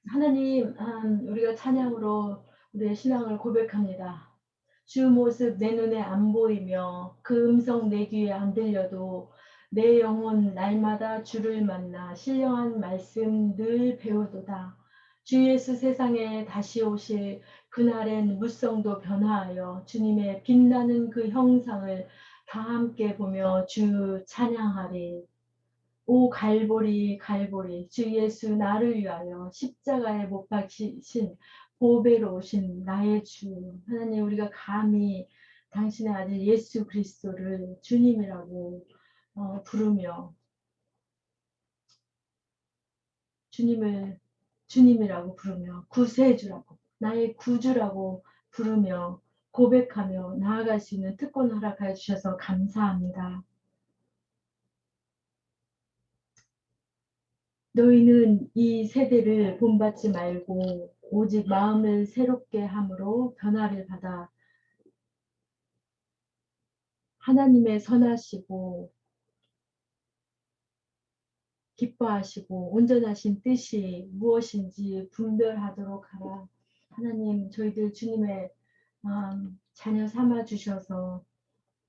하나님, 우리가 찬양으로 우리의 신앙을 고백합니다. 주 모습 내 눈에 안 보이며 그 음성 내 귀에 안 들려도 내 영혼 날마다 주를 만나 신령한 말씀 늘 배우도다. 주 예수 세상에 다시 오실 그날엔 물성도 변화하여 주님의 빛나는 그 형상을 다 함께 보며 주 찬양하리. 오 갈보리 갈보리 주 예수 나를 위하여 십자가에 못 박히신 보배로우신 나의 주 하나님, 우리가 감히 당신의 아들 예수 그리스도를 주님이라고 부르며 주님을 주님이라고 부르며 구세주라고 나의 구주라고 부르며 고백하며 나아갈 수 있는 특권 허락하여 주셔서 감사합니다. 너희는 이 세대를 본받지 말고 오직 마음을 새롭게 함으로 변화를 받아 하나님의 선하시고 기뻐하시고 온전하신 뜻이 무엇인지 분별하도록 하라. 하나님, 저희들 주님의 자녀 삼아 주셔서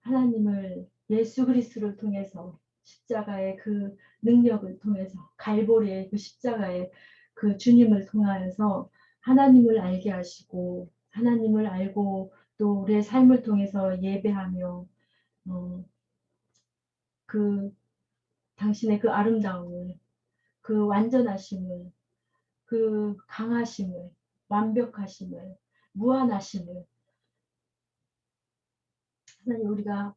하나님을 예수 그리스도를 통해서 십자가의 그 능력을 통해서 갈보리의 그 십자가의 그 주님을 통하여서 하나님을 알게 하시고 하나님을 알고 또 우리의 삶을 통해서 예배하며 그 당신의 그 아름다움을 그 완전하심을 그 강하심을 완벽하심을 무한하심을 하나님, 우리가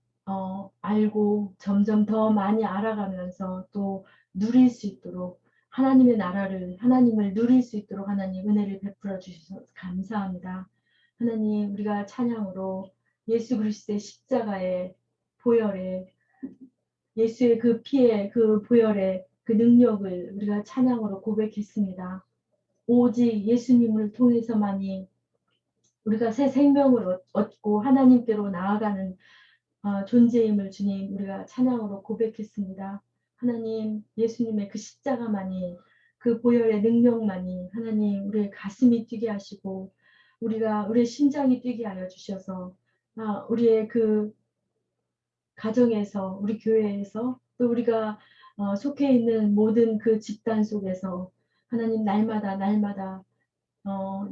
알고 점점 더 많이 알아가면서 또 누릴 수 있도록 하나님의 나라를 하나님을 누릴 수 있도록 하나님 은혜를 베풀어 주셔서 감사합니다. 하나님, 우리가 찬양으로 예수 그리스도의 십자가의 보혈에 예수의 그 피의 그 보혈의 그 능력을 우리가 찬양으로 고백했습니다. 오직 예수님을 통해서만이 우리가 새 생명을 얻고 하나님께로 나아가는 존재임을 주님 우리가 찬양으로 고백했습니다. 하나님, 예수님의 그 십자가만이 그 보혈의 능력만이 하나님 우리의 가슴이 뛰게 하시고 우리의 심장이 뛰게 하여 주셔서 우리의 그 가정에서 우리 교회에서 또 우리가 속해 있는 모든 그 집단 속에서 하나님 날마다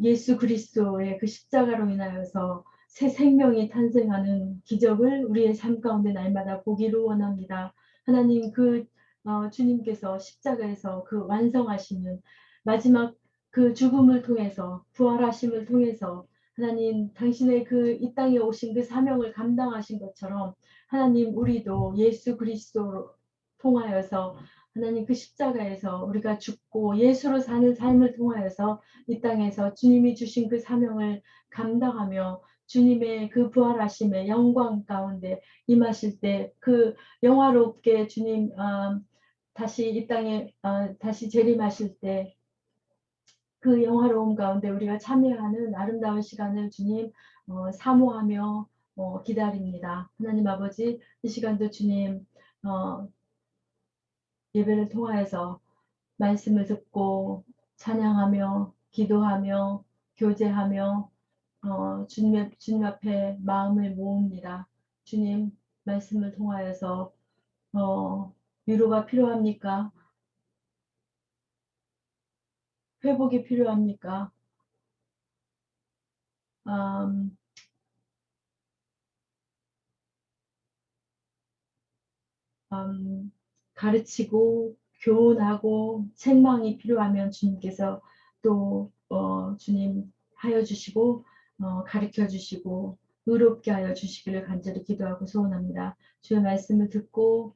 예수 그리스도의 그 십자가로 인하여서 새 생명이 탄생하는 기적을 우리의 삶 가운데 날마다 보기를 원합니다. 하나님, 주님께서 십자가에서 그 완성하시는 마지막 그 죽음을 통해서 부활하심을 통해서 하나님, 당신의 그 이 땅에 오신 그 사명을 감당하신 것처럼 하나님, 우리도 예수 그리스도로 통하여서 하나님 그 십자가에서 우리가 죽고 예수로 사는 삶을 통하여서 이 땅에서 주님이 주신 그 사명을 감당하며 주님의 그 부활하심의 영광 가운데 임하실 때 그 영화롭게 주님 다시 이 땅에 다시 재림하실 때 그 영화로움 가운데 우리가 참여하는 아름다운 시간을 주님 사모하며 기다립니다. 하나님 아버지, 이 시간도 주님 예배를 통하여서 말씀을 듣고 찬양하며 기도하며 교제하며 주님 앞에 마음을 모읍니다. 주님 말씀을 통하여서 위로가 필요합니까? 회복이 필요합니까? 음, 가르치고 교훈하고 책망이 필요하면 주님께서 또 주님 하여 주시고 가르쳐 주시고 의롭게 하여 주시기를 간절히 기도하고 소원합니다. 주의 말씀을 듣고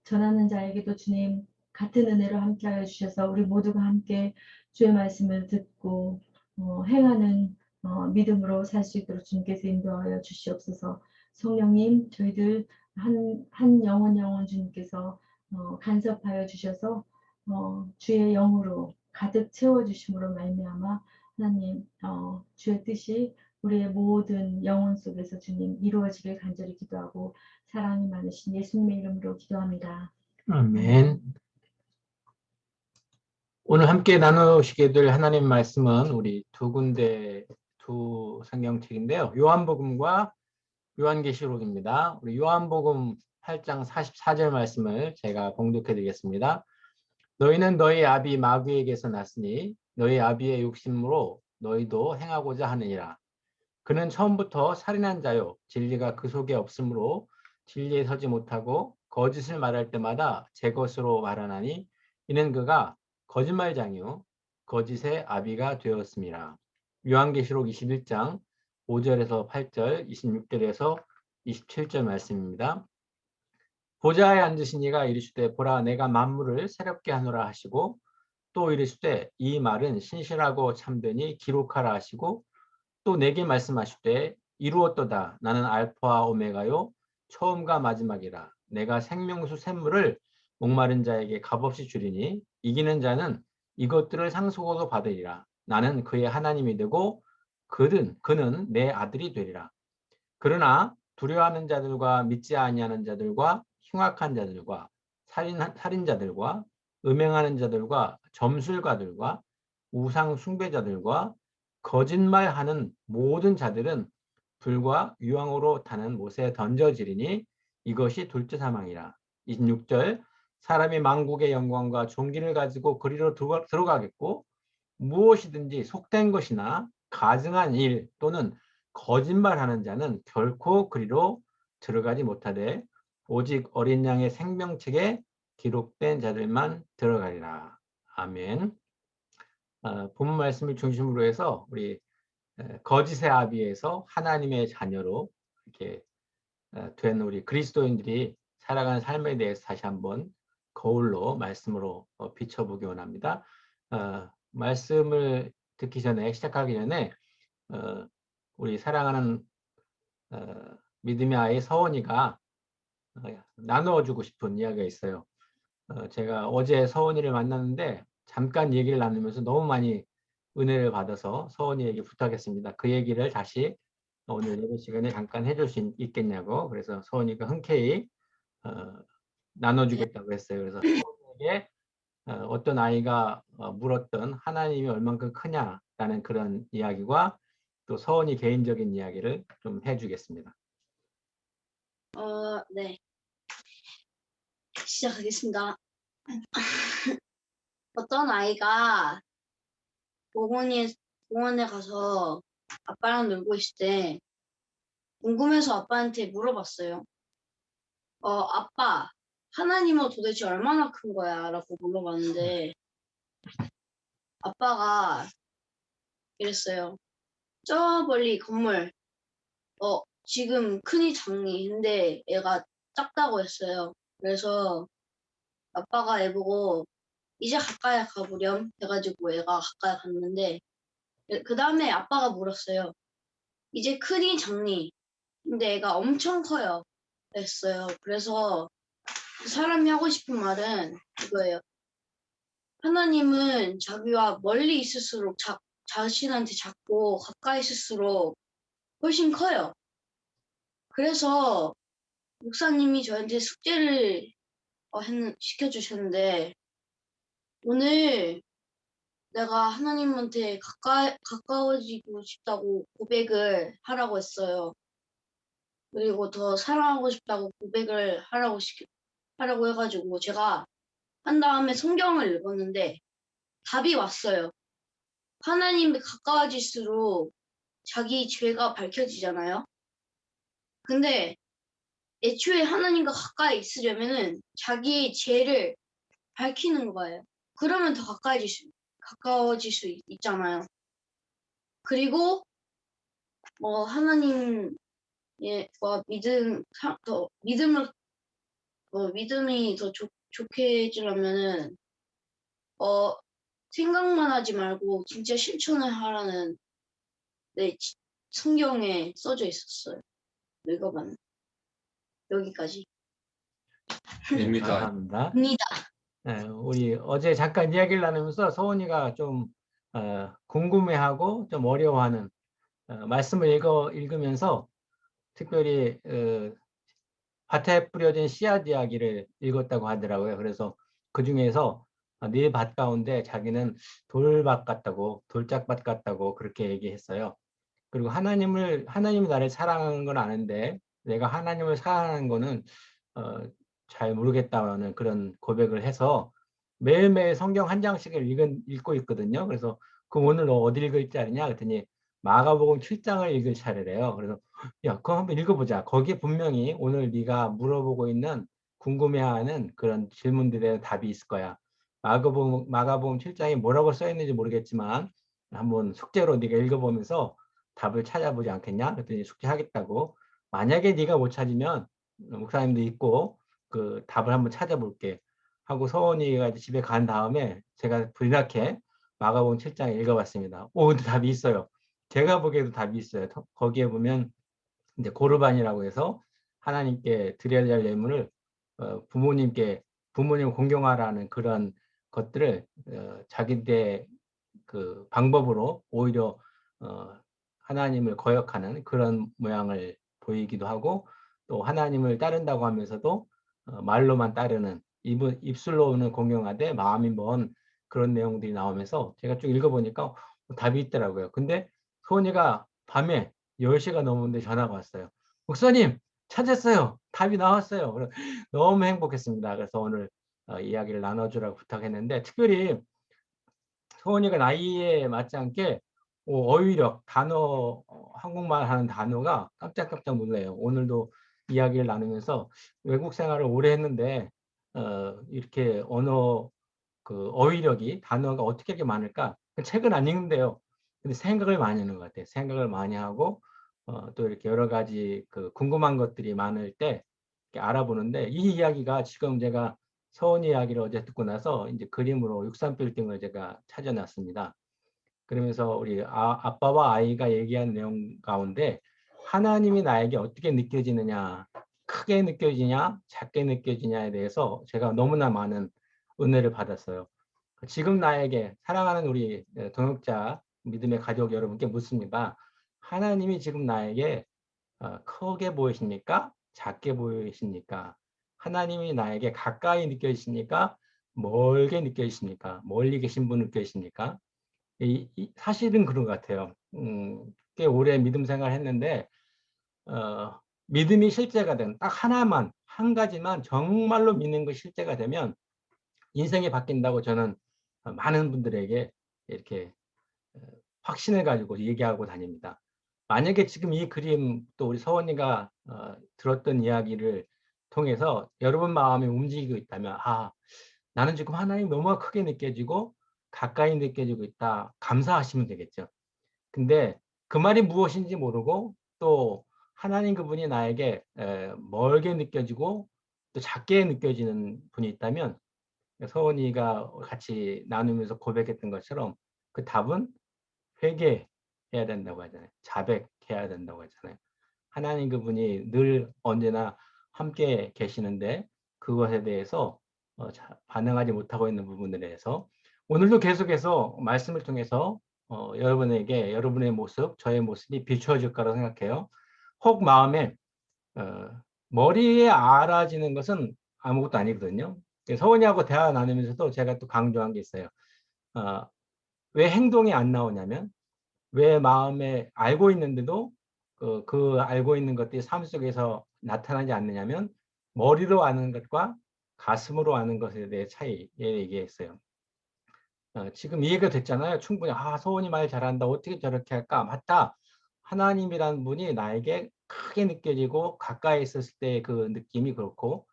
전하는 자에게도 주님 같은 은혜로 함께 하여 주셔서 우리 모두가 함께 주의 말씀을 듣고 행하는 믿음으로 살 수 있도록 주님께서 인도하여 주시옵소서. 성령님, 저희들 한 영혼 주님께서 간섭하여 주셔서 주의 영으로 가득 채워주심으로 말미암아 하나님 주의 뜻이 우리의 모든 영혼 속에서 주님 이루어지길 간절히 기도하고 사랑이 많으신 예수님의 이름으로 기도합니다. 아멘. 오늘 함께 나누시게 될 하나님 말씀은 우리 두 군데, 두 성경책인데요. 요한복음과 요한계시록입니다. 우리 요한복음 8장 44절 말씀을 제가 봉독해 드리겠습니다. 너희는 너희 아비 마귀에게서 났으니 너희 아비의 욕심으로 너희도 행하고자 하느니라. 그는 처음부터 살인한 자요 진리가 그 속에 없으므로 진리에 서지 못하고 거짓을 말할 때마다 제 것으로 말하나니 이는 그가 거짓말장이요 거짓의 아비가 되었습니다. 요한계시록 21장 5절에서 8절, 26절에서 27절 말씀입니다. 보좌에 앉으신 이가 이르시되 보라 내가 만물을 새롭게 하노라 하시고 또 이르시되 이 말은 신실하고 참되니 기록하라 하시고 또 내게 말씀하시되 이루었도다 나는 알파와 오메가요 처음과 마지막이라 내가 생명수 샘물을 목마른 자에게 값없이 주리니 이기는 자는 이것들을 상속으로 받으리라 나는 그의 하나님이 되고 그는 내 아들이 되리라. 그러나 두려워하는 자들과 믿지 아니하는 자들과 흉악한 자들과 살인자들과 음행하는 자들과 점술가들과 우상 숭배자들과 거짓말하는 모든 자들은 불과 유황으로 타는 못에 던져지리니 이것이 둘째 사망이라. 26절 사람이 만국의 영광과 존귀를 가지고 그리로 들어가겠고 무엇이든지 속된 것이나 가증한 일 또는 거짓말하는 자는 결코 그리로 들어가지 못하되 오직 어린 양의 생명책에 기록된 자들만 들어가리라. 아멘. 본문 말씀을 중심으로 해서 우리 거짓의 아비에서 하나님의 자녀로 이렇게 된 우리 그리스도인들이 살아가는 삶에 대해서 다시 한번 거울로 말씀으로 비춰보기 원합니다. 말씀을 듣기 전에 시작하기 전에 우리 사랑하는 믿음의 아이 서원이가 나누어주고 싶은 이야기가 있어요. 제가 어제 서원이를 만났는데 잠깐 얘기를 나누면서 너무 많이 은혜를 받아서 서원이에게 부탁했습니다. 그 얘기를 다시 오늘 예배 시간에 잠깐 해줄 수 있겠냐고. 그래서 서원이가 흔쾌히 나눠주겠다고 했어요. 그래서 서원이에게 어떤 아이가 물었던 하나님이 얼만큼 크냐라는 그런 이야기와 또 서원이 개인적인 이야기를 좀 해주겠습니다. 네. 시작하겠습니다. 어떤 아이가 공원에 가서 아빠랑 놀고 있을 때 궁금해서 아빠한테 물어봤어요. 아빠, 하나님은 도대체 얼마나 큰 거야? 라고 물어봤는데 아빠가 이랬어요. 저 멀리 건물, 지금 크니 작니? 근데 얘가 작다고 했어요. 그래서 아빠가 애보고 이제 가까이 가보렴 해가지고 애가 가까이 갔는데 그 다음에 아빠가 물었어요. 이제 크니 작니? 근데 애가 엄청 커요. 했어요. 그래서 그 사람이 하고 싶은 말은 이거예요. 하나님은 자기와 멀리 있을수록 자신한테 작고 가까이 있을수록 훨씬 커요. 그래서 목사님이 저한테 숙제를 시켜주셨는데 오늘 내가 하나님한테 가까워지고 싶다고 고백을 하라고 했어요. 그리고 더 사랑하고 싶다고 고백을 하라고 해가지고 제가 한 다음에 성경을 읽었는데 답이 왔어요. 하나님이 가까워질수록 자기 죄가 밝혀지잖아요. 근데 애초에 하나님과 가까이 있으려면은 자기의 죄를 밝히는 거예요. 그러면 더 가까워질 수 있잖아요. 그리고 하나님과 믿음이 더 좋게 해주려면은 생각만 하지 말고 진짜 실천을 하라는 성경에 써져 있었어요. 읽어봤는데 여기까지. 감사합니다. 네, 우리 어제 잠깐 이야기를 나누면서 서원이가 좀 궁금해하고 좀 어려워하는 말씀을 읽으면서 특별히 밭에 뿌려진 씨앗 이야기를 읽었다고 하더라고요. 그래서 그 중에서 네 밭 가운데 자기는 돌밭 같다고, 돌짝밭 같다고 그렇게 얘기했어요. 그리고 하나님이 나를 사랑하는 건 아는데 내가 하나님을 사랑하는 거는 어, 잘 모르겠다는 그런 고백을 해서 매일매일 성경 한 장씩을 읽고 있거든요. 그래서 오늘 너 어디 읽을 자리냐 그랬더니 마가복음 7장을 읽을 차례래요. 그래서 야, 그거 한번 읽어보자. 거기에 분명히 오늘 네가 물어보고 있는 궁금해하는 그런 질문들에 답이 있을 거야. 마가복음 7장에 뭐라고 써 있는지 모르겠지만 한번 숙제로 네가 읽어보면서 답을 찾아보지 않겠냐? 그랬더니 숙제하겠다고. 만약에 네가 못 찾으면 목사님도 있고 그 답을 한번 찾아볼게 하고 서원이가 이제 집에 간 다음에 제가 불이렇게 마가복음 7장 읽어봤습니다. 오, 근데 답이 있어요. 제가 보기에도 답이 있어요. 거기에 보면 이제 고르반이라고 해서 하나님께 드려야 될 예물을 부모님 공경하라는 그런 것들을 자기들의 그 방법으로 오히려 어, 하나님을 거역하는 그런 모양을 보이기도 하고 또 하나님을 따른다고 하면서도 말로만 따르는 입술로는 공경하되 마음이 먼 그런 내용들이 나오면서 제가 쭉 읽어보니까 답이 있더라고요. 근데 소은이가 밤에 10시가 넘었는데 전화가 왔어요. 목사님 찾았어요. 답이 나왔어요. 너무 행복했습니다. 그래서 오늘 이야기를 나눠주라고 부탁했는데 특별히 소원이가 나이에 맞지 않게 어휘력, 한국말 하는 단어가 깜짝깜짝 놀라요. 오늘도 이야기를 나누면서 외국 생활을 오래 했는데, 이렇게 어휘력이, 단어가 어떻게 이렇게 많을까? 책은 안 읽는데요. 근데 생각을 많이 하는 것 같아요. 생각을 많이 하고, 또 이렇게 여러 가지 궁금한 것들이 많을 때 이렇게 알아보는데, 이 이야기가 지금 제가 서원 이야기를 어제 듣고 나서 이제 그림으로 63빌딩을 제가 찾아놨습니다. 그러면서 우리 아빠와 아이가 얘기한 내용 가운데 하나님이 나에게 어떻게 느껴지느냐, 크게 느껴지냐, 작게 느껴지냐에 대해서 제가 너무나 많은 은혜를 받았어요. 지금 나에게 사랑하는 우리 동역자 믿음의 가족 여러분께 묻습니다. 하나님이 지금 나에게 크게 보이십니까? 작게 보이십니까? 하나님이 나에게 가까이 느껴지십니까? 멀게 느껴지십니까? 멀리 계신 분 느껴지십니까? 사실은 그런 것 같아요. 꽤 오래 믿음 생활 했는데, 믿음이 실제가 된, 딱 한 가지만 정말로 믿는 것이 실제가 되면 인생이 바뀐다고 저는 많은 분들에게 이렇게 확신을 가지고 얘기하고 다닙니다. 만약에 지금 이 그림 또 우리 서원이가 들었던 이야기를 통해서 여러분 마음이 움직이고 있다면 나는 지금 하나님 너무 크게 느껴지고 가까이 느껴지고 있다. 감사하시면 되겠죠. 근데 그 말이 무엇인지 모르고 또 하나님 그분이 나에게 멀게 느껴지고 또 작게 느껴지는 분이 있다면 서원이가 같이 나누면서 고백했던 것처럼 그 답은 회개해야 된다고 하잖아요. 자백해야 된다고 하잖아요. 하나님 그분이 늘 언제나 함께 계시는데 그것에 대해서 반응하지 못하고 있는 부분에 대해서 오늘도 계속해서 말씀을 통해서 여러분에게 여러분의 모습, 저의 모습이 비추어질 거라고 생각해요. 혹 마음에 어, 머리에 알아지는 것은 아무것도 아니거든요. 서원이하고 대화 나누면서도 제가 또 강조한 게 있어요. 어, 왜 행동이 안 나오냐면 왜 마음에 알고 있는데도 그 알고 있는 것들이 삶 속에서 나타나지 않느냐면 머리로 아는 것과 가슴으로 아는 것에 대해 차이에 얘기했어요. 지금 이해가 됐잖아요. 충분히 서원이 말 잘한다. 어떻게 저렇게 할까? 맞다. 하나님이라는 분이 나에게 크게 느껴지고 가까이 있었을 때 그 느낌이 그렇고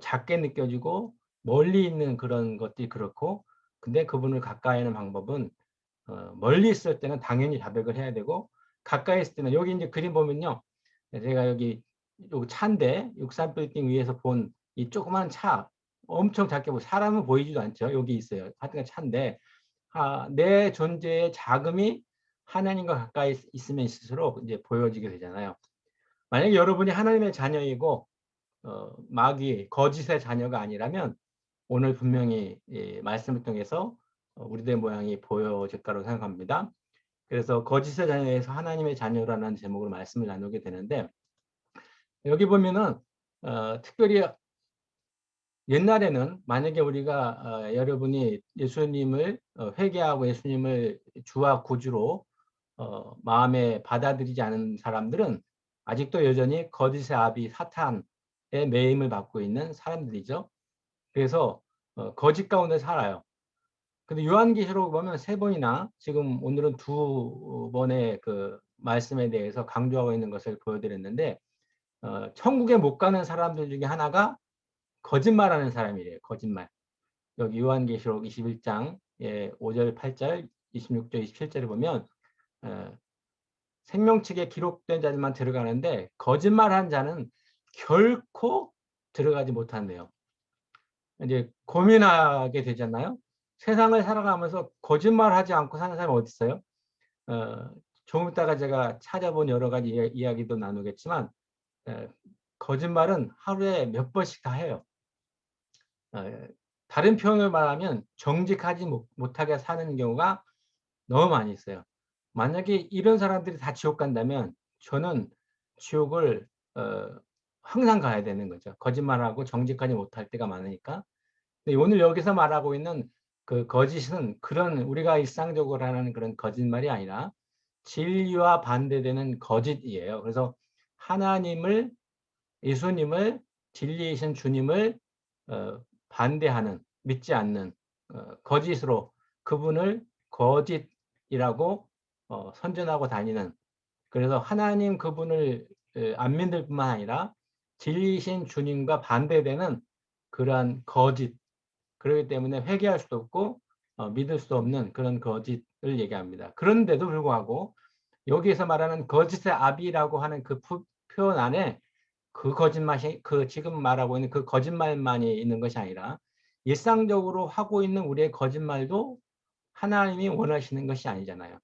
작게 느껴지고 멀리 있는 그런 것들이 그렇고 근데 그분을 가까이 하는 방법은 멀리 있을 때는 당연히 자백을 해야 되고 가까이 있을 때는 여기 이제 그림 보면요. 제가 여기 요 차인데 63빌딩 위에서 본 이 조그만 차 엄청 작게 사람은 보이지도 않죠. 여기 있어요. 하여튼 차인데 내 존재의 자금이 하나님과 가까이 있으면 있을수록 이제 보여지게 되잖아요. 만약에 여러분이 하나님의 자녀이고 마귀 거짓의 자녀가 아니라면 오늘 분명히 말씀을 통해서 우리들의 모양이 보여질 거라고 생각합니다. 그래서 거짓의 자녀에서 하나님의 자녀라는 제목으로 말씀을 나누게 되는데 여기 보면은 특별히 옛날에는 만약에 우리가 여러분이 예수님을 회개하고 예수님을 주와 구주로 마음에 받아들이지 않은 사람들은 아직도 여전히 거짓의 아비 사탄의 매임을 받고 있는 사람들이죠. 그래서 거짓 가운데 살아요. 근데 요한계시록 보면 3번이나 지금 오늘은 2번의 그 말씀에 대해서 강조하고 있는 것을 보여드렸는데 천국에 못 가는 사람들 중에 하나가 거짓말하는 사람이래요. 거짓말. 여기 요한계시록 21장 5절, 8절, 26절, 27절에 보면 생명책에 기록된 자들만 들어가는데 거짓말한 자는 결코 들어가지 못한대요. 이제 고민하게 되잖아요. 세상을 살아가면서 거짓말하지 않고 사는 사람이 어디 있어요? 조금 있다가 제가 찾아본 여러 가지 이야기도 나누겠지만 거짓말은 하루에 몇 번씩 다 해요. 다른 표현을 말하면 정직하지 못하게 사는 경우가 너무 많이 있어요. 만약에 이런 사람들이 다 지옥 간다면 저는 지옥을 항상 가야 되는 거죠. 거짓말하고 정직하지 못할 때가 많으니까. 근데 오늘 여기서 말하고 있는 그 거짓은 그런 우리가 일상적으로 하는 그런 거짓말이 아니라 진리와 반대되는 거짓이에요. 그래서 하나님을, 예수님을, 진리이신 주님을 반대하는, 믿지 않는 거짓으로 그분을 거짓이라고 선전하고 다니는, 그래서 하나님 그분을 안 믿을 뿐만 아니라 진리이신 주님과 반대되는 그러한 거짓, 그렇기 때문에 회개할 수도 없고 믿을 수 없는 그런 거짓을 얘기합니다. 그런데도 불구하고 여기에서 말하는 거짓의 아비라고 하는 그 표현 안에 그 거짓말이, 그 지금 말하고 있는 그 거짓말만이 있는 것이 아니라 일상적으로 하고 있는 우리의 거짓말도 하나님이 원하시는 것이 아니잖아요.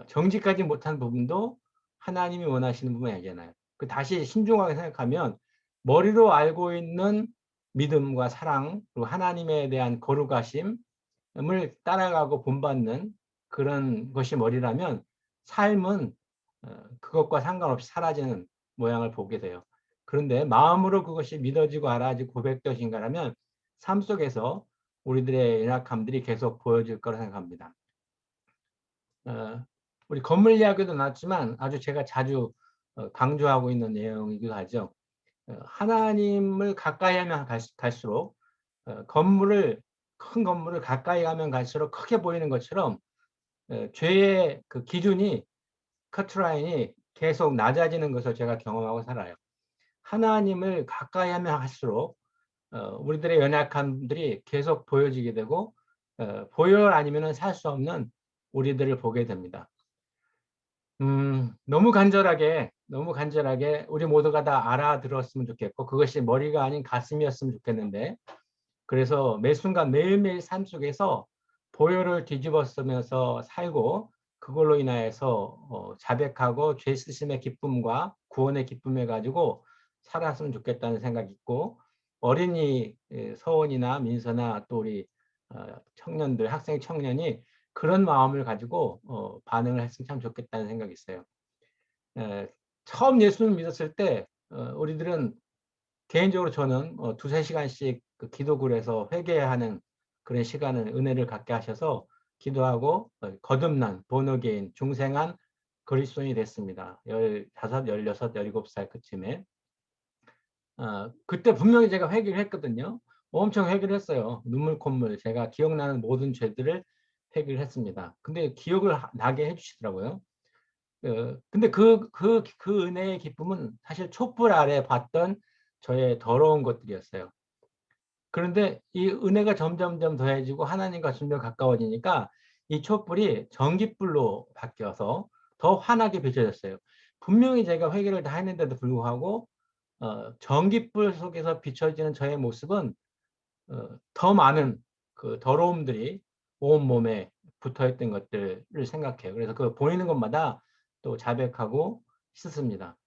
정직하지 못한 부분도 하나님이 원하시는 부분이 아니잖아요. 그 다시 신중하게 생각하면 머리로 알고 있는 믿음과 사랑, 그리고 하나님에 대한 거룩하심을 따라가고 본받는 그런 것이 머리라면 삶은 그것과 상관없이 사라지는 모양을 보게 돼요. 그런데 마음으로 그것이 믿어지고 알아지고 고백되어진가라면 삶 속에서 우리들의 연약함들이 계속 보여질 거라 생각합니다. 우리 건물 이야기도 나왔지만 아주 제가 자주 강조하고 있는 내용이기도 하죠. 하나님을 가까이 하면 갈수록 큰 건물을 가까이 가면 갈수록 크게 보이는 것처럼 죄의 그 기준이, 커트라인이 계속 낮아지는 것을 제가 경험하고 살아요. 하나님을 가까이 하면 할수록 우리들의 연약함들이 계속 보여지게 되고 보혈 아니면 살 수 없는 우리들을 보게 됩니다. 너무 간절하게 우리 모두가 다 알아들었으면 좋겠고 그것이 머리가 아닌 가슴이었으면 좋겠는데, 그래서 매 순간 매일매일 삶 속에서 보혈을 뒤집어 쓰면서 살고 그걸로 인하여서 자백하고 죄 쓰심의 기쁨과 구원의 기쁨을 가지고 살았으면 좋겠다는 생각이 있고, 어린이 서원이나 민서나 또 우리 청년들, 학생 청년이 그런 마음을 가지고 반응을 했으면 참 좋겠다는 생각이 있어요. 처음 예수를 믿었을 때 우리들은 개인적으로 저는 2~3시간씩 그 기도굴에서 회개하는 그런 시간을, 은혜를 갖게 하셔서 기도하고 거듭난 본어게인 중생한 그리스도인이 됐습니다. 15, 16, 17살 그쯤에. 그때 분명히 제가 회개를 했거든요. 엄청 회개를 했어요. 눈물 콧물 제가 기억나는 모든 죄들을 회개를 했습니다. 근데 기억을 나게 해주시더라고요. 근데 그 은혜의 기쁨은 사실 촛불 아래 봤던 저의 더러운 것들이었어요. 그런데 이 은혜가 점점점 더해지고 하나님과 점점 가까워지니까 이 촛불이 전깃불로 바뀌어서 더 환하게 비춰졌어요. 분명히 제가 회개를 다 했는데도 불구하고 전깃불 속에서 비춰지는 저의 모습은 더 많은 그 더러움들이 온몸에 붙어있던 것들을 생각해요. 그래서 그 보이는 것마다 또 자백하고 씻습니다.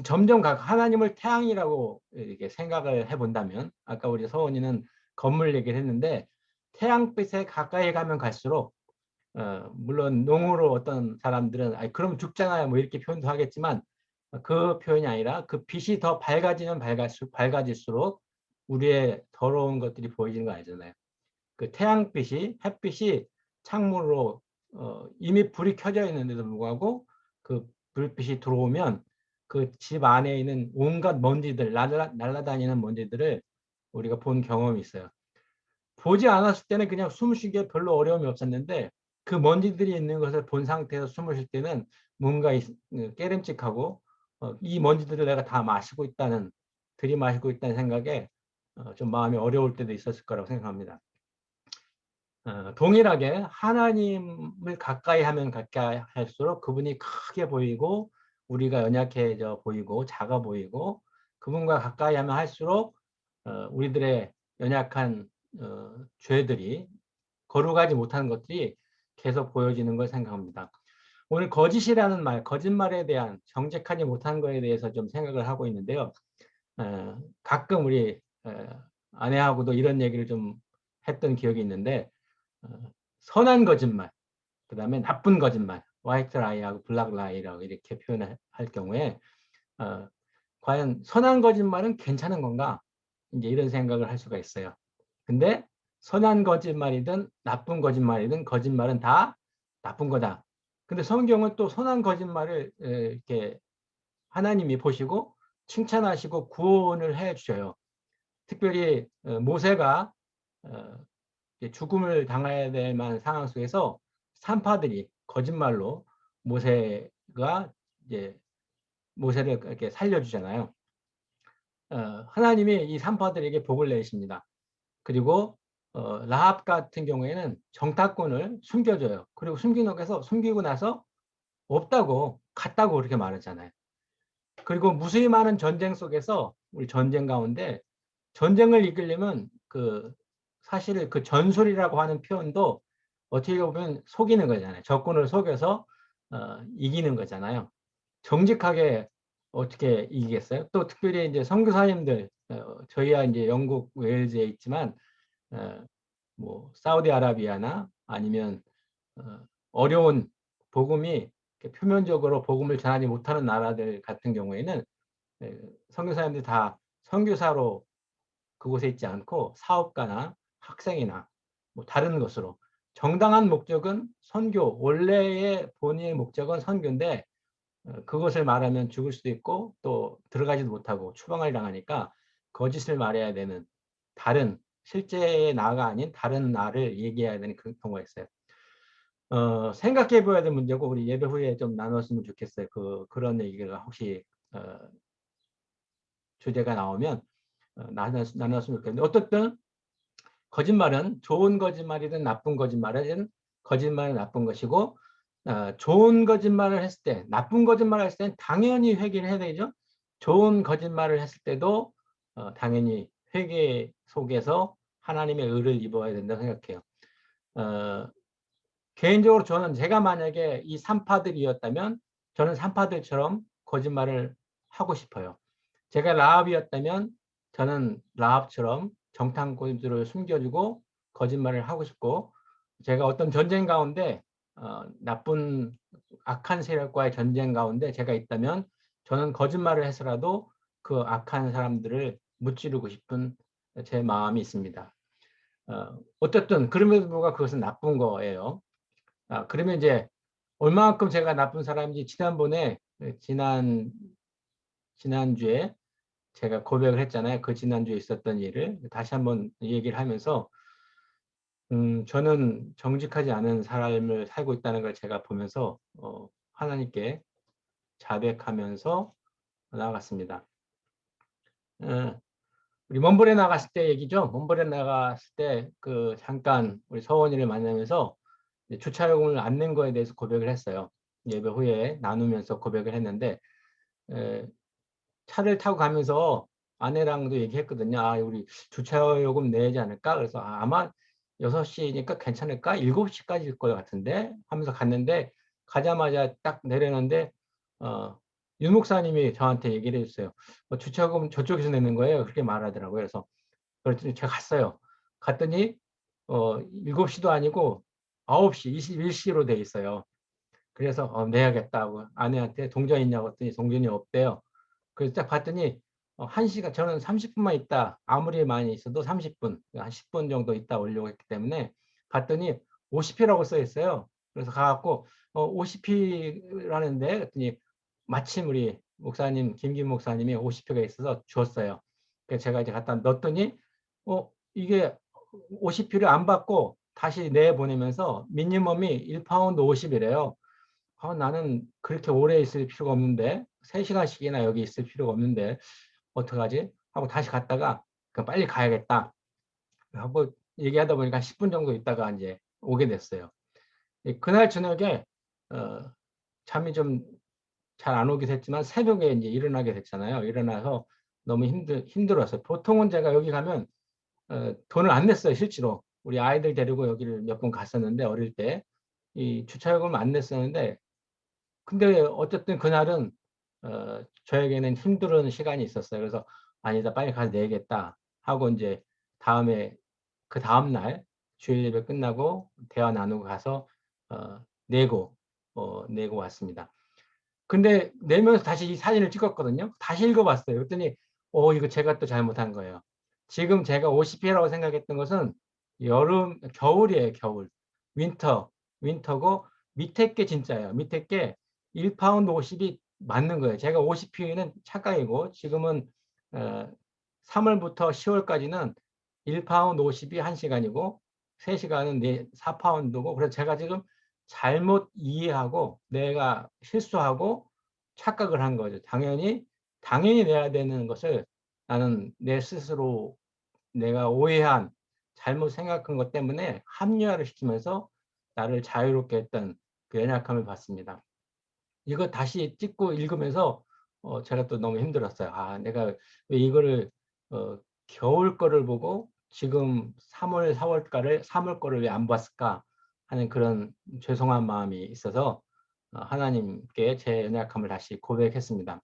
점점 하나님을 태양이라고 이렇게 생각을 해본다면, 아까 우리 서원이는 건물 얘기를 했는데 태양빛에 가까이 가면 갈수록 물론 농으로 어떤 사람들은 아니 그럼 죽잖아요 뭐 이렇게 표현도 하겠지만 그 표현이 아니라 그 빛이 더 밝아지면 밝아질수록 우리의 더러운 것들이 보이는 거 알잖아요. 그 태양빛이 햇빛이 창문으로 이미 불이 켜져 있는데도 불구하고 그 불빛이 들어오면 그 집 안에 있는 온갖 먼지들 날아다니는 먼지들을 우리가 본 경험이 있어요. 보지 않았을 때는 그냥 숨 쉬기에 별로 어려움이 없었는데 그 먼지들이 있는 것을 본 상태에서 숨을 쉴 때는 뭔가 깨름직하고 이 먼지들을 내가 다 들이마시고 있다는 생각에 좀 마음이 어려울 때도 있었을 거라고 생각합니다. 동일하게 하나님을 가까이 하면 가까이 할수록 그분이 크게 보이고 우리가 연약해져 보이고 작아 보이고 그분과 가까이 하면 할수록 우리들의 연약한 죄들이 거룩하지 못한 것들이 계속 보여지는 걸 생각합니다. 오늘 거짓이라는 말, 거짓말에 대한 정직하지 못한 것에 대해서 좀 생각을 하고 있는데요. 가끔 우리 아내하고도 이런 얘기를 좀 했던 기억이 있는데 선한 거짓말, 그 다음에 나쁜 거짓말, 화이트 라이하고 블랙 라이라고 이렇게 표현할 경우에 과연 선한 거짓말은 괜찮은 건가? 이제 이런 생각을 할 수가 있어요. 근데 선한 거짓말이든 나쁜 거짓말이든 거짓말은 다 나쁜 거다. 근데 성경은 또 선한 거짓말을 이렇게 하나님이 보시고 칭찬하시고 구원을 해 주셔요. 특별히 모세가 죽음을 당해야 될 만한 상황 속에서 산파들이 거짓말로 모세가 이제 모세를 이렇게 살려주잖아요. 하나님이 이 산파들에게 복을 내십니다. 그리고 라합 같은 경우에는 정탐꾼을 숨겨줘요. 그리고 숨기고 나서 없다고 갔다고 그렇게 말하잖아요. 그리고 무수히 많은 전쟁 속에서 우리 전쟁 가운데 전쟁을 이기려면 사실 그 전술이라고 하는 표현도 어떻게 보면 속이는 거잖아요. 적군을 속여서 이기는 거잖아요. 정직하게 어떻게 이기겠어요? 또 특별히 이제 선교사님들 저희야 이제 영국 웨일즈에 있지만 뭐 사우디아라비아나 아니면 어려운 복음이 표면적으로 복음을 전하지 못하는 나라들 같은 경우에는 선교사님들이 다 선교사로 그곳에 있지 않고 사업가나 학생이나 뭐 다른 것으로 정당한 목적은 선교, 원래의 본인의 목적은 선교인데 그것을 말하면 죽을 수도 있고 또 들어가지도 못하고 추방을 당하니까 거짓을 말해야 되는 다른 실제의 나가 아닌 다른 나를 얘기해야 되는 그 경우가 있어요. 생각해 보아야 될 문제고 우리 예배 후에 좀 나눴으면 좋겠어요. 그런 얘기가 혹시 주제가 나오면 나눴으면 좋겠는데 어떻든 거짓말은 좋은 거짓말이든 나쁜 거짓말이든 거짓말은 나쁜 것이고 좋은 거짓말을 했을 때 나쁜 거짓말을 했을 때는 당연히 회개를 해야 되죠. 좋은 거짓말을 했을 때도 당연히 회개 속에서 하나님의 의를 입어야 된다고 생각해요. 개인적으로 저는 제가 만약에 이 산파들이었다면 저는 산파들처럼 거짓말을 하고 싶어요. 제가 라합이었다면 저는 라합처럼 정탐꾼들을 숨겨주고 거짓말을 하고 싶고 제가 어떤 전쟁 가운데 나쁜 악한 세력과의 전쟁 가운데 제가 있다면 저는 거짓말을 해서라도 그 악한 사람들을 무찌르고 싶은 제 마음이 있습니다. 어쨌든 그럼에도 불구하고 그것은 나쁜 거예요. 그러면 이제 얼마만큼 제가 나쁜 사람인지 지난번에 지난주에 제가 고백을 했잖아요. 그 지난주에 있었던 일을 다시 한번 얘기를 하면서 저는 정직하지 않은 삶을 살고 있다는 걸 제가 보면서 하나님께 자백하면서 나아갔습니다. 우리 먼벌에 나갔을 때 얘기죠. 먼벌에 나갔을 때 잠깐 우리 서원이를 만나면서 주차요금을 안 낸 거에 대해서 고백을 했어요. 예배 후에 나누면서 고백을 했는데 차를 타고 가면서 아내랑도 얘기했거든요. 우리 주차요금 내야지 않을까? 그래서 아마 6시니까 괜찮을까? 7시까지일 것 같은데 하면서 갔는데 가자마자 딱 내렸는데 윤 목사님이 저한테 얘기를 해줬어요. 주차요금 저쪽에서 내는 거예요. 그렇게 말하더라고요. 그래서 그랬더니 제가 갔어요. 갔더니 7시도 아니고 9시, 21시로 돼 있어요. 그래서 내야겠다고 아내한테 동전 있냐고 했더니 동전이 없대요. 그래서 딱 봤더니 1시간, 저는 30분만 있다, 아무리 많이 있어도 30분, 한 10분 정도 있다 오려고 했기 때문에 봤더니 50회라고 써 있어요. 그래서 가갖고 50회라는데 그랬더니 마침 우리 목사님, 김김 목사님이 50회가 있어서 줬어요. 그래서 제가 이제 갖다 넣었더니 이게 50회를 안 받고 다시 내보내면서 미니멈이 1파운드 50이래요. 나는 그렇게 오래 있을 필요가 없는데 3시간씩이나 여기 있을 필요가 없는데 어떡하지? 하고 다시 갔다가 그럼 빨리 가야겠다 하고 얘기하다 보니까 10분 정도 있다가 이제 오게 됐어요. 그날 저녁에 잠이 좀 잘 안 오기도 했지만 새벽에 이제 일어나게 됐잖아요. 일어나서 너무 힘들었어요. 보통은 제가 여기 가면 돈을 안 냈어요, 실제로. 우리 아이들 데리고 여기를 몇 번 갔었는데 어릴 때 이 주차요금을 안 냈었는데, 근데 어쨌든 그날은 저에게는 힘든 시간이 있었어요. 그래서 아니다, 빨리 가서 내야겠다 하고 이제 다음에 그 다음 날 주일 예배 끝나고 대화 나누고 가서 내고 왔습니다. 근데 내면서 다시 이 사진을 찍었거든요. 다시 읽어봤어요. 그랬더니 이거 제가 또 잘못한 거예요. 지금 제가 50회라고 생각했던 것은 겨울이에요. 겨울. 윈터고 밑에 게 진짜예요. 밑에 게 1파운드 50이 맞는 거예요. 제가 50회는 착각이고 지금은 3월부터 10월까지는 1파운드 50이 1시간이고 3시간은 4파운드고, 그래서 제가 지금 잘못 이해하고 내가 실수하고 착각을 한 거죠. 당연히 내야 되는 것을 나는 내 스스로 내가 오해한 잘못 생각한 것 때문에 합리화를 시키면서 나를 자유롭게 했던 그 연약함을 봤습니다. 이거 다시 찍고 읽으면서 제가 또 너무 힘들었어요. 내가 왜 이거를 겨울 거를 보고 지금 3월, 3월 거를 왜 안 봤을까 하는 그런 죄송한 마음이 있어서 하나님께 제 연약함을 다시 고백했습니다.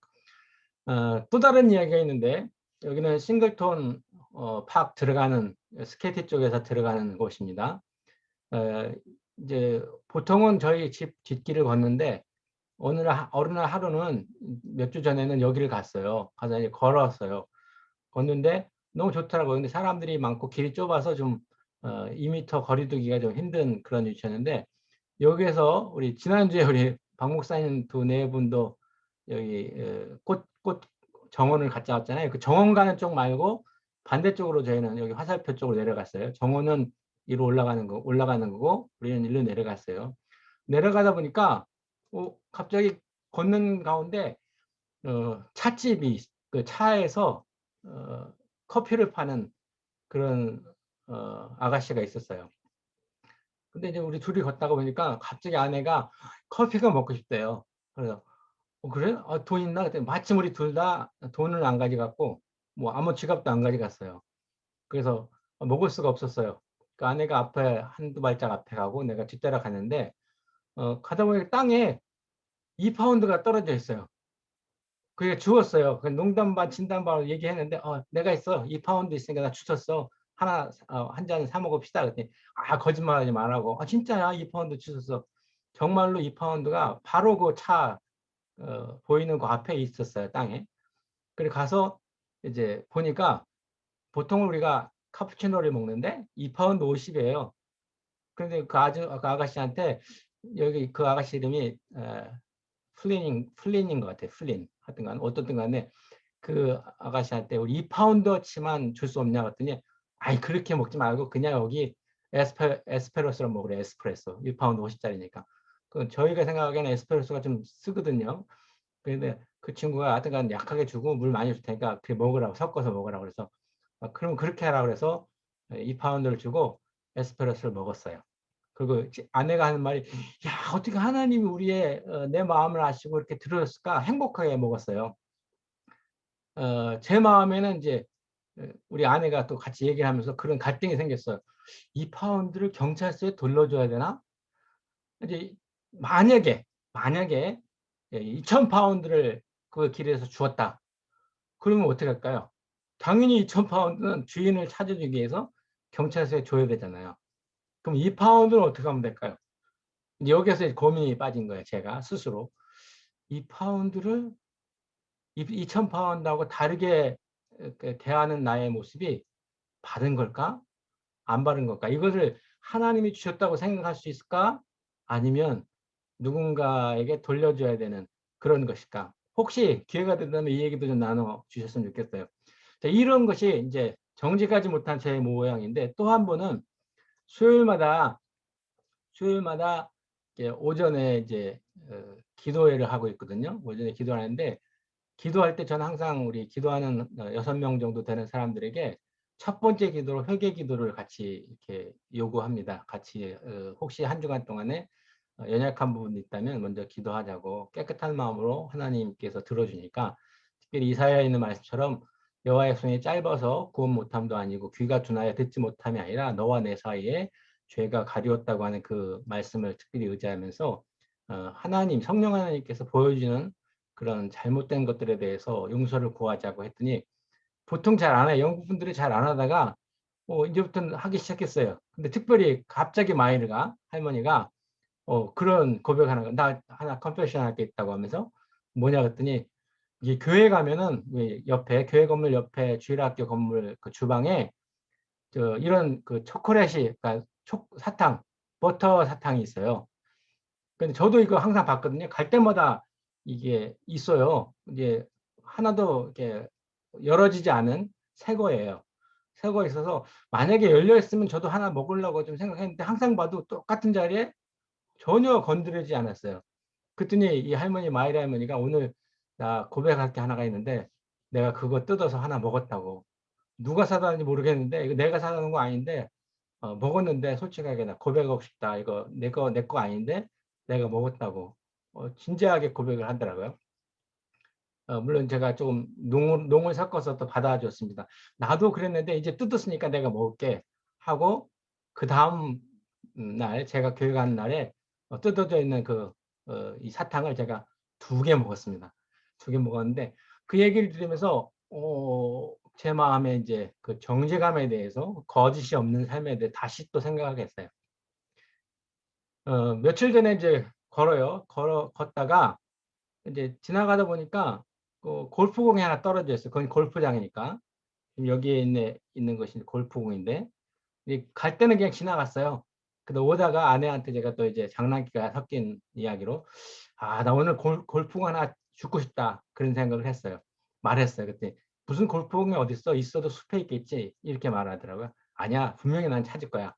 또 다른 이야기가 있는데, 여기는 싱글톤 팍 들어가는 스케이트 쪽에서 들어가는 곳입니다. 이제 보통은 저희 집 뒷길을 걷는데 어느 날 하루는 몇 주 전에는 여기를 갔어요. 가서 이제 걸었어요. 걷는데 너무 좋더라고요. 근데 사람들이 많고 길이 좁아서 좀 2m 거리두기가 좀 힘든 그런 위치였는데, 여기에서 우리 지난주에 우리 박 목사님 두 네 분도 여기 꽃 정원을 갔다 왔잖아요. 그 정원 가는 쪽 말고 반대쪽으로 저희는 여기 화살표 쪽으로 내려갔어요. 정원은 위로 올라가는 거고 우리는 일로 내려갔어요. 내려가다 보니까 갑자기 걷는 가운데 찻집이, 그 차에서 커피를 파는 그런 아가씨가 있었어요. 근데 이제 우리 둘이 걷다가 보니까 갑자기 아내가 커피가 먹고 싶대요. 그래서 그래? 돈 있나? 그랬더니 마침 우리 둘 다 돈을 안 가져갔고 뭐 아무 지갑도 안 가져갔어요. 그래서 먹을 수가 없었어요. 그 아내가 앞에 한두 발짝 앞에 가고 내가 뒤따라 갔는데 가다 보니까 땅에 2파운드가 떨어져 있어요. 그게 주웠어요. 그 농담 반 진담 반 얘기했는데 내가 있어. 2파운드 있으니까 나 주웠어. 하나 한 잔 사 먹읍시다. 그랬더니 거짓말하지 말라고. 진짜야, 2파운드 주웠어. 정말로 2파운드가 바로 그 차 보이는 그 앞에 있었어요. 땅에. 그래 가서 이제 보니까 보통 우리가 카푸치노를 먹는데 2파운드 50이에요. 그런데 그 아가씨한테, 여기 그 아가씨 이름이 플린인 것 같아요. 플린. 하여튼간 어떻든 간에 그 아가씨한테 우리 2파운드치만 줄 수 없냐 그랬더니 그렇게 먹지 말고 그냥 여기 에스프레소로 먹으래. 에스프레소 1파운드 50짜리니까. 그 저희가 생각하기에는 에스프레소가 좀 쓰거든요. 그런데 그 친구가 하여튼간 약하게 주고 물 많이 줄 테니까 그렇게 먹으라고, 섞어서 먹으라고 그래서 그럼 그렇게 하라 그래서 2파운드를 주고 에스프레소를 먹었어요. 그리고 아내가 하는 말이, 야, 어떻게 하나님이 우리의 내 마음을 아시고 이렇게 들으셨을까? 행복하게 먹었어요. 제 마음에는 이제 우리 아내가 또 같이 얘기를 하면서 그런 갈등이 생겼어요. 2파운드를 경찰서에 돌려줘야 되나? 이제 만약에 2,000파운드를 그 길에서 주었다. 그러면 어떻게 할까요? 당연히 2,000파운드는 주인을 찾아주기 위해서 경찰서에 줘야 되잖아요. 그럼 2파운드는 어떻게 하면 될까요? 여기에서 고민이 빠진 거예요. 제가 스스로. 2파운드를 2,000파운드하고 다르게 대하는 나의 모습이 바른 걸까? 안 바른 걸까? 이것을 하나님이 주셨다고 생각할 수 있을까? 아니면 누군가에게 돌려줘야 되는 그런 것일까? 혹시 기회가 된다면 이 얘기도 좀 나눠 주셨으면 좋겠어요. 자, 이런 것이 이제 정직하지 못한 제 모양인데, 또 한 번은 수요일마다 이제 오전에 이제 기도회를 하고 있거든요. 오전에 기도하는데, 기도할 때 저는 항상 우리 기도하는 6명 정도 되는 사람들에게 첫 번째 기도로 회개 기도를 같이 이렇게 요구합니다. 같이 혹시 한 주간 동안에 연약한 부분이 있다면 먼저 기도하자고, 깨끗한 마음으로 하나님께서 들어주니까, 특별히 이사야에 있는 말씀처럼 여호와의 손이 짧아서 구원 못함도 아니고 귀가 둔하여 듣지 못함이 아니라 너와 내 사이에 죄가 가리웠다고 하는 그 말씀을 특별히 의지하면서 하나님, 성령 하나님께서 보여주는 그런 잘못된 것들에 대해서 용서를 구하자고 했더니, 보통 잘 안 해요. 영국 분들이 잘 안 하다가 이제부터는 하기 시작했어요. 근데 특별히 갑자기 마이르가, 할머니가 그런 고백하는 거, 나 하나 컨페션 할 게 있다고 하면서, 뭐냐 그랬더니, 이게 교회 가면은 왜 옆에, 교회 건물 옆에 주일학교 건물 그 주방에 이런 그 초콜릿이, 그러니까 사탕, 버터 사탕이 있어요. 근데 저도 이거 항상 봤거든요. 갈 때마다 이게 있어요. 이게 하나도 이렇게 열어지지 않은 새 거예요. 새 거 있어서 만약에 열려 있으면 저도 하나 먹으려고 좀 생각했는데, 항상 봐도 똑같은 자리에 전혀 건드리지 않았어요. 그랬더니 이 할머니, 마이리 할머니가, 오늘 나 고백할 게 하나가 있는데 내가 그거 뜯어서 하나 먹었다고. 누가 사다 놨는지 모르겠는데, 이거 내가 사다 놓은 거 아닌데 먹었는데 솔직하게 나 고백하고 싶다. 이거 내 거 아닌데 내가 먹었다고 진지하게 고백을 하더라고요. 물론 제가 조금 농을 섞어서 또 받아줬습니다. 나도 그랬는데 이제 뜯었으니까 내가 먹을게 하고, 그 다음 날, 제가 교회 가는 날에 뜯어져 있는 이 사탕을 제가 2개 먹었습니다. 2개 먹었는데, 그 얘기를 들으면서 제 마음에 이제 그 정죄감에 대해서, 거짓이 없는 삶에 대해 다시 또 생각하게 했어요. 며칠 전에 이제 걷다가 이제 지나가다 보니까 골프공이 하나 떨어져 있어요. 거기 골프장이니까. 지금 여기에 있는 것이 골프공인데, 갈 때는 그냥 지나갔어요. 근데 오다가 아내한테 제가 또 이제 장난기가 섞인 이야기로, 나 오늘 골프공 하나 죽고 싶다. 그런 생각을 했어요. 말했어요. 그때 무슨 골프공이 어딨어? 있어도 숲에 있겠지. 이렇게 말하더라고요. 아니야, 분명히 난 찾을 거야.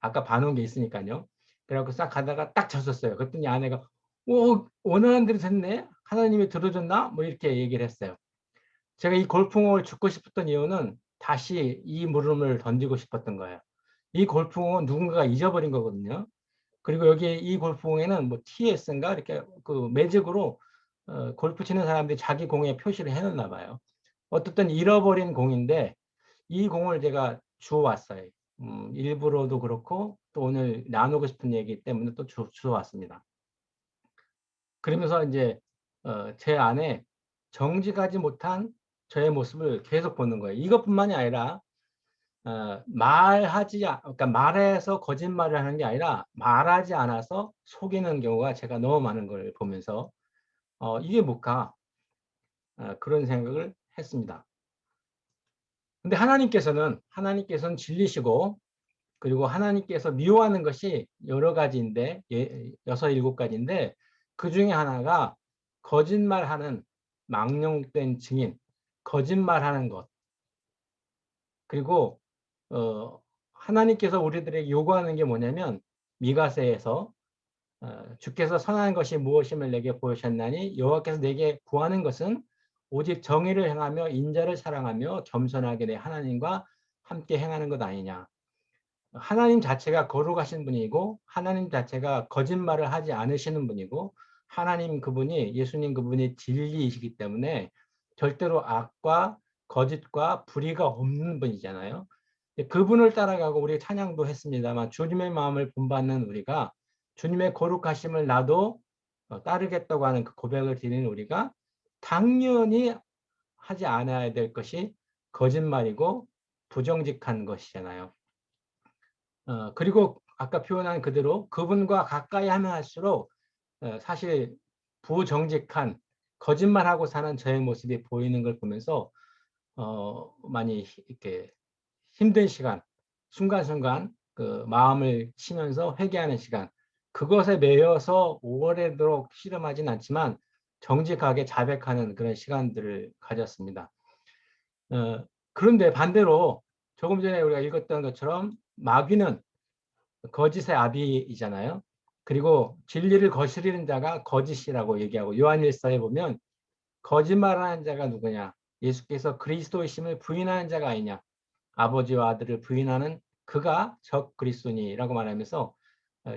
아까 봐놓은 게 있으니까요. 그래갖고 싹 가다가 딱 졌었어요. 그랬더니 아내가, 원하는 대로 됐네? 하나님이 들어줬나? 뭐 이렇게 얘기를 했어요. 제가 이 골프공을 죽고 싶었던 이유는 다시 이 물음을 던지고 싶었던 거예요. 이 골프공은 누군가가 잊어버린 거거든요. 그리고 여기 이 골프공에는 뭐 TS인가 이렇게 그 매직으로 골프 치는 사람들이 자기 공에 표시를 해놓나 봐요. 어쨌든 잃어버린 공인데, 이 공을 제가 주워왔어요. 일부러도 그렇고 또 오늘 나누고 싶은 얘기 때문에 또 주워왔습니다. 그러면서 이제 제 안에 정직하지 못한 저의 모습을 계속 보는 거예요. 이것뿐만이 아니라 그러니까 말해서 거짓말을 하는 게 아니라 말하지 않아서 속이는 경우가 제가 너무 많은 걸 보면서 이게 뭘까? 그런 생각을 했습니다. 근데 하나님께서는 진리시고, 그리고 하나님께서 미워하는 것이 여러 가지인데, 6, 7가지인데, 그 중에 하나가 거짓말하는 망령된 증인, 거짓말하는 것. 그리고 하나님께서 우리들에게 요구하는 게 뭐냐면, 미가서에서 주께서 선한 것이 무엇임을 내게 보이셨나니 여호와께서 내게 구하는 것은 오직 정의를 행하며 인자를 사랑하며 겸손하게 내 하나님과 함께 행하는 것 아니냐. 하나님 자체가 거룩하신 분이고, 하나님 자체가 거짓말을 하지 않으시는 분이고, 하나님 그분이, 예수님 그분이 진리이시기 때문에 절대로 악과 거짓과 불의가 없는 분이잖아요. 그분을 따라가고, 우리 찬양도 했습니다만, 주님의 마음을 본받는 우리가, 주님의 거룩하심을 나도 따르겠다고 하는 그 고백을 드리는 우리가 당연히 하지 않아야 될 것이 거짓말이고 부정직한 것이잖아요. 그리고 아까 표현한 그대로 그분과 가까이 하면 할수록 사실 부정직한, 거짓말하고 사는 저의 모습이 보이는 걸 보면서 많이 이렇게 힘든 시간, 순간순간 그 마음을 치면서 회개하는 시간, 그것에 매여서 오래도록 씨름하진 않지만 정직하게 자백하는 그런 시간들을 가졌습니다. 그런데 반대로 조금 전에 우리가 읽었던 것처럼 마귀는 거짓의 아비이잖아요. 그리고 진리를 거스리는 자가 거짓이라고 얘기하고 요한일서에 보면 거짓말하는 자가 누구냐? 예수께서 그리스도이심을 부인하는 자가 아니냐? 아버지와 아들을 부인하는 그가 적 그리스도니라고 말하면서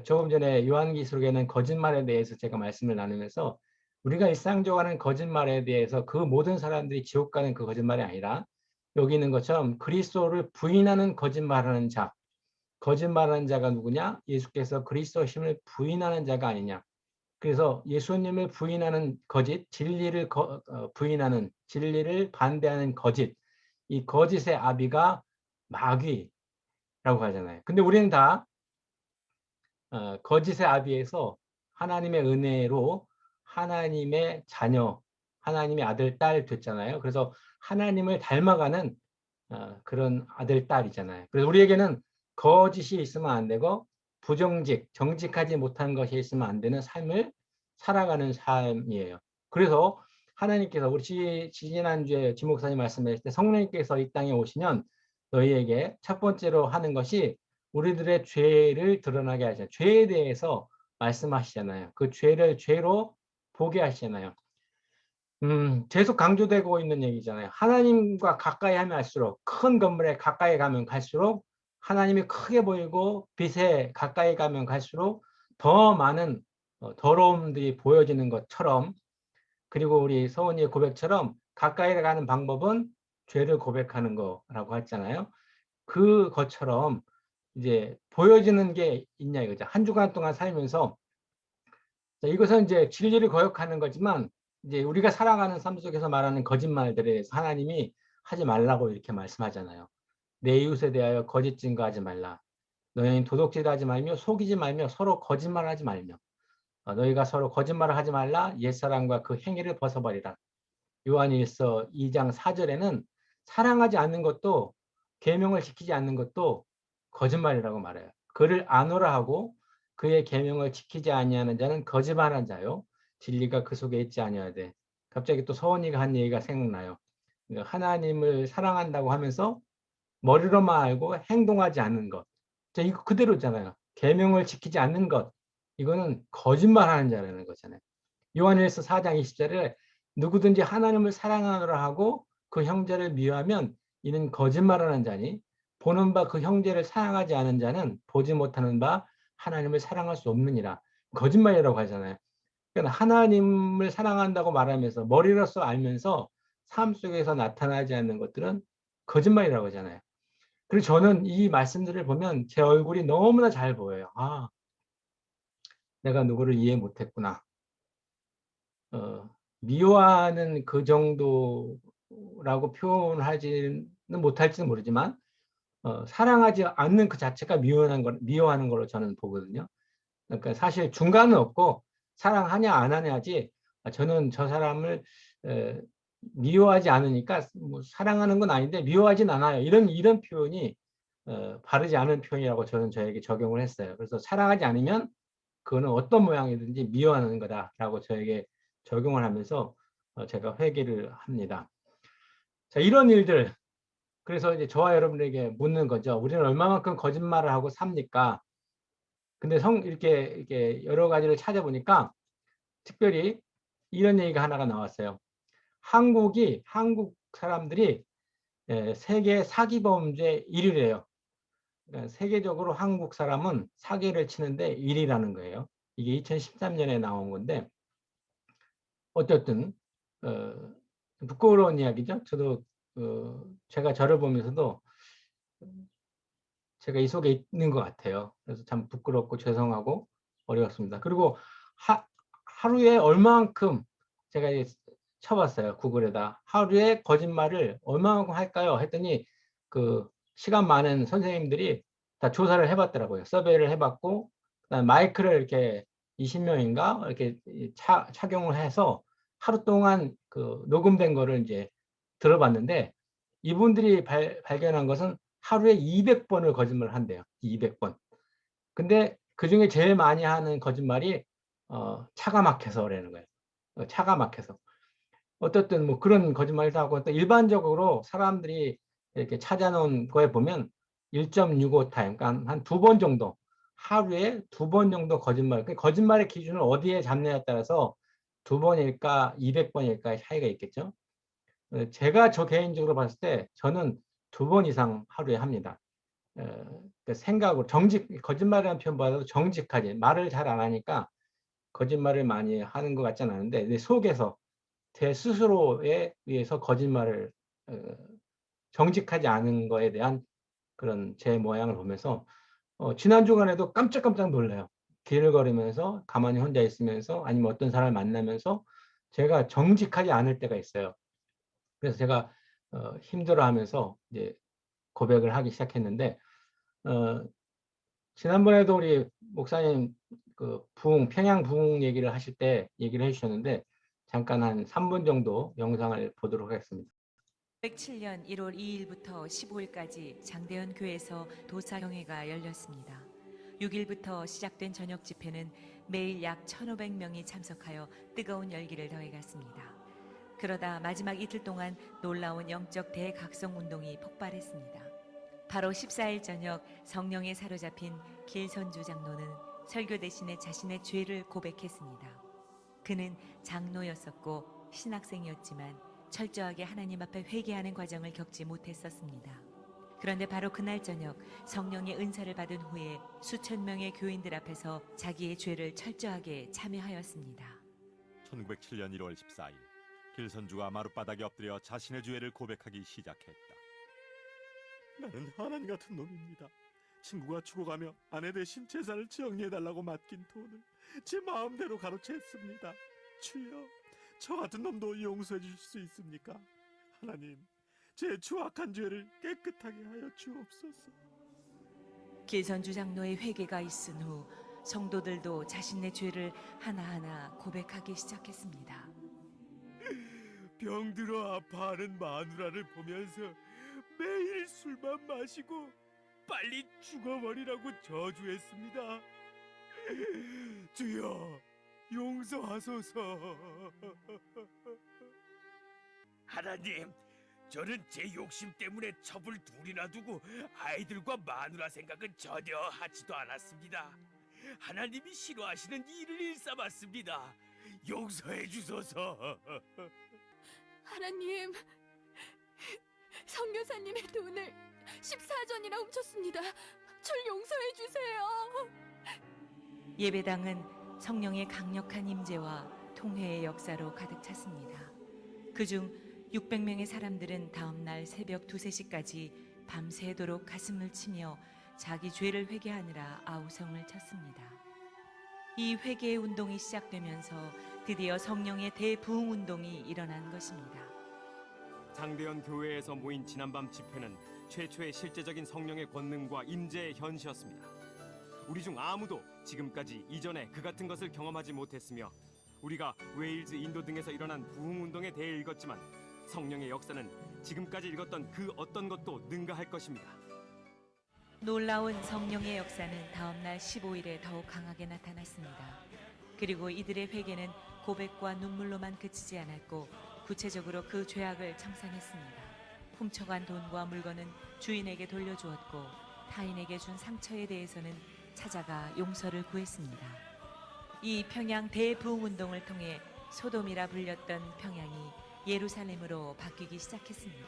조금 전에 요한계시록에는 거짓말에 대해서 제가 말씀을 나누면서 우리가 일상적으로 하는 거짓말에 대해서 그 모든 사람들이 지옥 가는 그 거짓말이 아니라 여기 있는 것처럼 그리스도를 부인하는 거짓말하는 자, 거짓말하는 자가 누구냐? 예수께서 그리스도심을 부인하는 자가 아니냐? 그래서 예수님을 부인하는 거짓, 진리를 부인하는, 진리를 반대하는 거짓, 이 거짓의 아비가 마귀라고 하잖아요. 근데 우리는 다 거짓의 아비에서 하나님의 은혜로 하나님의 자녀, 하나님의 아들, 딸 됐잖아요. 그래서 하나님을 닮아가는 그런 아들, 딸이잖아요. 그래서 우리에게는 거짓이 있으면 안 되고 부정직, 정직하지 못한 것이 있으면 안 되는 삶을 살아가는 삶이에요. 그래서 하나님께서 우리 지난주에 지목사님 말씀하실 때 성령님께서 이 땅에 오시면 너희에게 첫 번째로 하는 것이 우리들의 죄를 드러나게 하잖아요. 죄에 대해서 말씀하시잖아요. 그 죄를 죄로 보게 하시잖아요. 계속 강조되고 있는 얘기잖아요. 하나님과 가까이 하면 할수록, 큰 건물에 가까이 가면 갈수록 하나님이 크게 보이고 빛에 가까이 가면 갈수록 더 많은 더러움들이 보여지는 것처럼, 그리고 우리 서원이의 고백처럼 가까이 가는 방법은 죄를 고백하는 거라고 했잖아요. 그것처럼 이제 보여지는 게 있냐 이거죠. 한 주간 동안 살면서 이것은 이제 진리를 거역하는 거지만 이제 우리가 살아가는 삶 속에서 말하는 거짓말들에 대해서 하나님이 하지 말라고 이렇게 말씀하잖아요. 내 이웃에 대하여 거짓 증거하지 말라. 너희는 도둑질하지 말며 속이지 말며 서로 거짓말하지 말며 너희가 서로 거짓말을 하지 말라. 옛사람과 그 행위를 벗어버리라. 요한일서 2장 4절에는 사랑하지 않는 것도 계명을 지키지 않는 것도 거짓말이라고 말해요. 그를 아노라 하고 그의 계명을 지키지 아니하는 자는 거짓말한 자요. 진리가 그 속에 있지 아니하되. 갑자기 또 서원이가 한 얘기가 생각나요. 그러니까 하나님을 사랑한다고 하면서 머리로만 알고 행동하지 않는 것. 이거 그대로잖아요. 계명을 지키지 않는 것. 이거는 거짓말하는 자라는 거잖아요. 요한일서 4장 20절에 누구든지 하나님을 사랑하노라 하고 그 형제를 미워하면 이는 거짓말하는 자니 보는 바 그 형제를 사랑하지 않은 자는 보지 못하는 바 하나님을 사랑할 수 없느니라. 거짓말이라고 하잖아요. 그러니까 하나님을 사랑한다고 말하면서 머리로서 알면서 삶 속에서 나타나지 않는 것들은 거짓말이라고 하잖아요. 그리고 저는 이 말씀들을 보면 제 얼굴이 너무나 잘 보여요. 아, 내가 누구를 이해 못했구나. 미워하는 그 정도라고 표현하지는 못할지는 모르지만 사랑하지 않는 그 자체가 미워하는 걸로 저는 보거든요. 그러니까 사실 중간은 없고 사랑하냐 안 하냐지 저는 저 사람을 미워하지 않으니까 뭐 사랑하는 건 아닌데 미워하진 않아요. 이런 표현이 바르지 않은 표현이라고 저는 저에게 적용을 했어요. 그래서 사랑하지 않으면 그거는 어떤 모양이든지 미워하는 거다라고 저에게 적용을 하면서 제가 회개를 합니다. 자, 이런 일들. 그래서 이제 저와 여러분에게 묻는 거죠. 우리는 얼마만큼 거짓말을 하고 삽니까? 근데 이렇게 여러 가지를 찾아보니까 특별히 이런 얘기가 하나가 나왔어요. 한국 사람들이 세계 사기 범죄 1위래요. 그러니까 세계적으로 한국 사람은 사기를 치는데 1위라는 거예요. 이게 2013년에 나온 건데 어쨌든 부끄러운 이야기죠. 저도 제가 저를 보면서도 제가 이 속에 있는 것 같아요. 그래서 참 부끄럽고 죄송하고 어려웠습니다. 그리고 하루에 얼마만큼 제가 쳐봤어요. 구글에다. 하루에 거짓말을 얼마만큼 할까요? 했더니 그 시간 많은 선생님들이 다 조사를 해봤더라고요. 서베이를 해봤고 그다음에 마이크를 이렇게 20명인가 이렇게 착용을 해서 하루 동안 그 녹음된 거를 이제 들어봤는데 이분들이 발견한 것은 하루에 200번을 거짓말을 한대요. 200번. 근데 그중에 제일 많이 하는 거짓말이 차가 막혀서라는 거예요. 차가 막혀서. 어떻든 뭐 그런 거짓말도 하고 또 일반적으로 사람들이 이렇게 찾아놓은 거에 보면 1.65 타임, 그러니까 한 2번 정도, 하루에 2번 정도 거짓말. 그 거짓말의 기준을 어디에 잡느냐에 따라서 2번일까 200번일까의 차이가 있겠죠. 제가 저 개인적으로 봤을 때 저는 2번 이상 하루에 합니다. 그 생각으로 거짓말이라는 표현보다도 정직하게 말을 잘 안 하니까 거짓말을 많이 하는 것 같지는 않은데 내 속에서 제 스스로에 의해서 거짓말을 정직하지 않은 거에 대한 그런 제 모양을 보면서 지난 주간에도 깜짝깜짝 놀라요. 길을 걸으면서 가만히 혼자 있으면서 아니면 어떤 사람을 만나면서 제가 정직하지 않을 때가 있어요. 그래서 제가 힘들어하면서 이제 고백을 하기 시작했는데 지난번에도 우리 목사님 그 평양 부흥 얘기를 하실 때 얘기를 해주셨는데 잠깐 한 3분 정도 영상을 보도록 하겠습니다. 1907년 1월 2일부터 15일까지 장대현 교회에서 도사경회가 열렸습니다. 6일부터 시작된 저녁 집회는 매일 약 1,500명이 참석하여 뜨거운 열기를 더해갔습니다. 그러다 마지막 이틀 동안 놀라운 영적 대각성 운동이 폭발했습니다. 바로 14일 저녁 성령에 사로잡힌 길선주 장로는 설교 대신에 자신의 죄를 고백했습니다. 그는 장로였었고 신학생이었지만 철저하게 하나님 앞에 회개하는 과정을 겪지 못했었습니다. 그런데 바로 그날 저녁 성령의 은사를 받은 후에 수천 명의 교인들 앞에서 자기의 죄를 철저하게 참여하였습니다. 1907년 1월 14일 길선주가 마룻바닥에 엎드려 자신의 죄를 고백하기 시작했다. 나는 하나님 같은 놈입니다. 친구가 죽어가며 아내 대신 재산을 정리해달라고 맡긴 돈을 제 마음대로 가로챘습니다. 주여, 저 같은 놈도 용서해 주실 수 있습니까? 하나님, 제 추악한 죄를 깨끗하게 하여 주옵소서. 길선주 장로의 회개가 있은 후 성도들도 자신의 죄를 하나하나 고백하기 시작했습니다. 병들어 아파하는 마누라를 보면서 매일 술만 마시고 빨리 죽어버리라고 저주했습니다. 주여, 용서하소서. 하나님, 저는 제 욕심 때문에 첩을 둘이나 두고 아이들과 마누라 생각은 전혀 하지도 않았습니다. 하나님이 싫어하시는 일을 일삼았습니다. 용서해 주소서. 하나님, 성교사님의 돈을 14전이나 훔쳤습니다. 절 용서해 주세요. 예배당은 성령의 강력한 임재와 통회의 역사로 가득 찼습니다. 그중 600명의 사람들은 다음 날 새벽 2, 3시까지 밤새도록 가슴을 치며 자기 죄를 회개하느라 아우성을 쳤습니다. 이 회개의 운동이 시작되면서 드디어 성령의 대부흥 운동이 일어난 것입니다. 장대현 교회에서 모인 지난밤 집회는 최초의 실제적인 성령의 권능과 임재의 현시였습니다. 우리 중 아무도 지금까지 이전에 그 같은 것을 경험하지 못했으며 우리가 웨일즈, 인도 등에서 일어난 부흥운동에 대해 읽었지만 성령의 역사는 지금까지 읽었던 그 어떤 것도 능가할 것입니다. 놀라운 성령의 역사는 다음 날 15일에 더욱 강하게 나타났습니다. 그리고 이들의 회개는 고백과 눈물로만 그치지 않았고 구체적으로 그 죄악을 청산했습니다. 훔쳐간 돈과 물건은 주인에게 돌려주었고 타인에게 준 상처에 대해서는 찾아가 용서를 구했습니다. 이 평양 대부흥운동을 통해 소돔이라 불렸던 평양이 예루살렘으로 바뀌기 시작했습니다.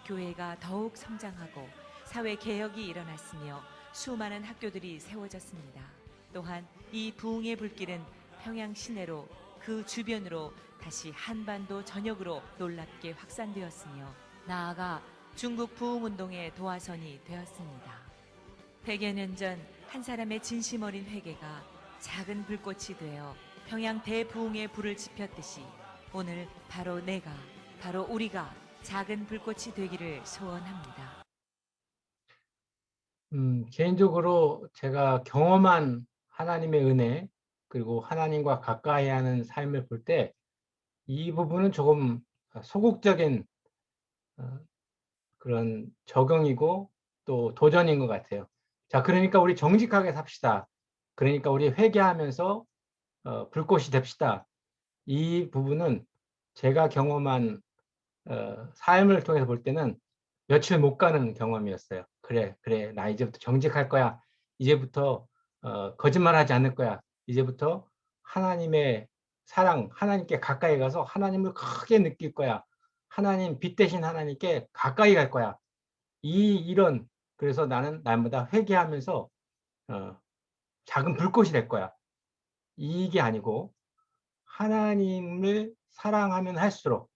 교회가 더욱 성장하고 사회 개혁이 일어났으며 수많은 학교들이 세워졌습니다. 또한 이 부흥의 불길은 평양 시내로 그 주변으로 다시 한반도 전역으로 놀랍게 확산되었으며 나아가 중국 부흥운동의 도화선이 되었습니다. 100여 년 전 한 사람의 진심 어린 회개가 작은 불꽃이 되어 평양 대부흥의 불을 지폈듯이 오늘 바로 내가, 바로 우리가 작은 불꽃이 되기를 소원합니다. 개인적으로 제가 경험한 하나님의 은혜 그리고 하나님과 가까이 하는 삶을 볼 때 이 부분은 조금 소극적인 그런 적응이고 또 도전인 것 같아요. 자, 그러니까 우리 정직하게 삽시다. 그러니까 우리 회개하면서 불꽃이 됩시다. 이 부분은 제가 경험한 삶을 통해서 볼 때는 며칠 못 가는 경험이었어요. 그래, 나 이제부터 정직할 거야. 이제부터 거짓말하지 않을 거야. 이제부터 하나님의 사랑, 하나님께 가까이 가서 하나님을 크게 느낄 거야. 하나님, 빛 대신 하나님께 가까이 갈 거야. 이런, 그래서 나는 날마다 회개하면서 작은 불꽃이 될 거야. 이게 아니고 하나님을 사랑하면 할수록,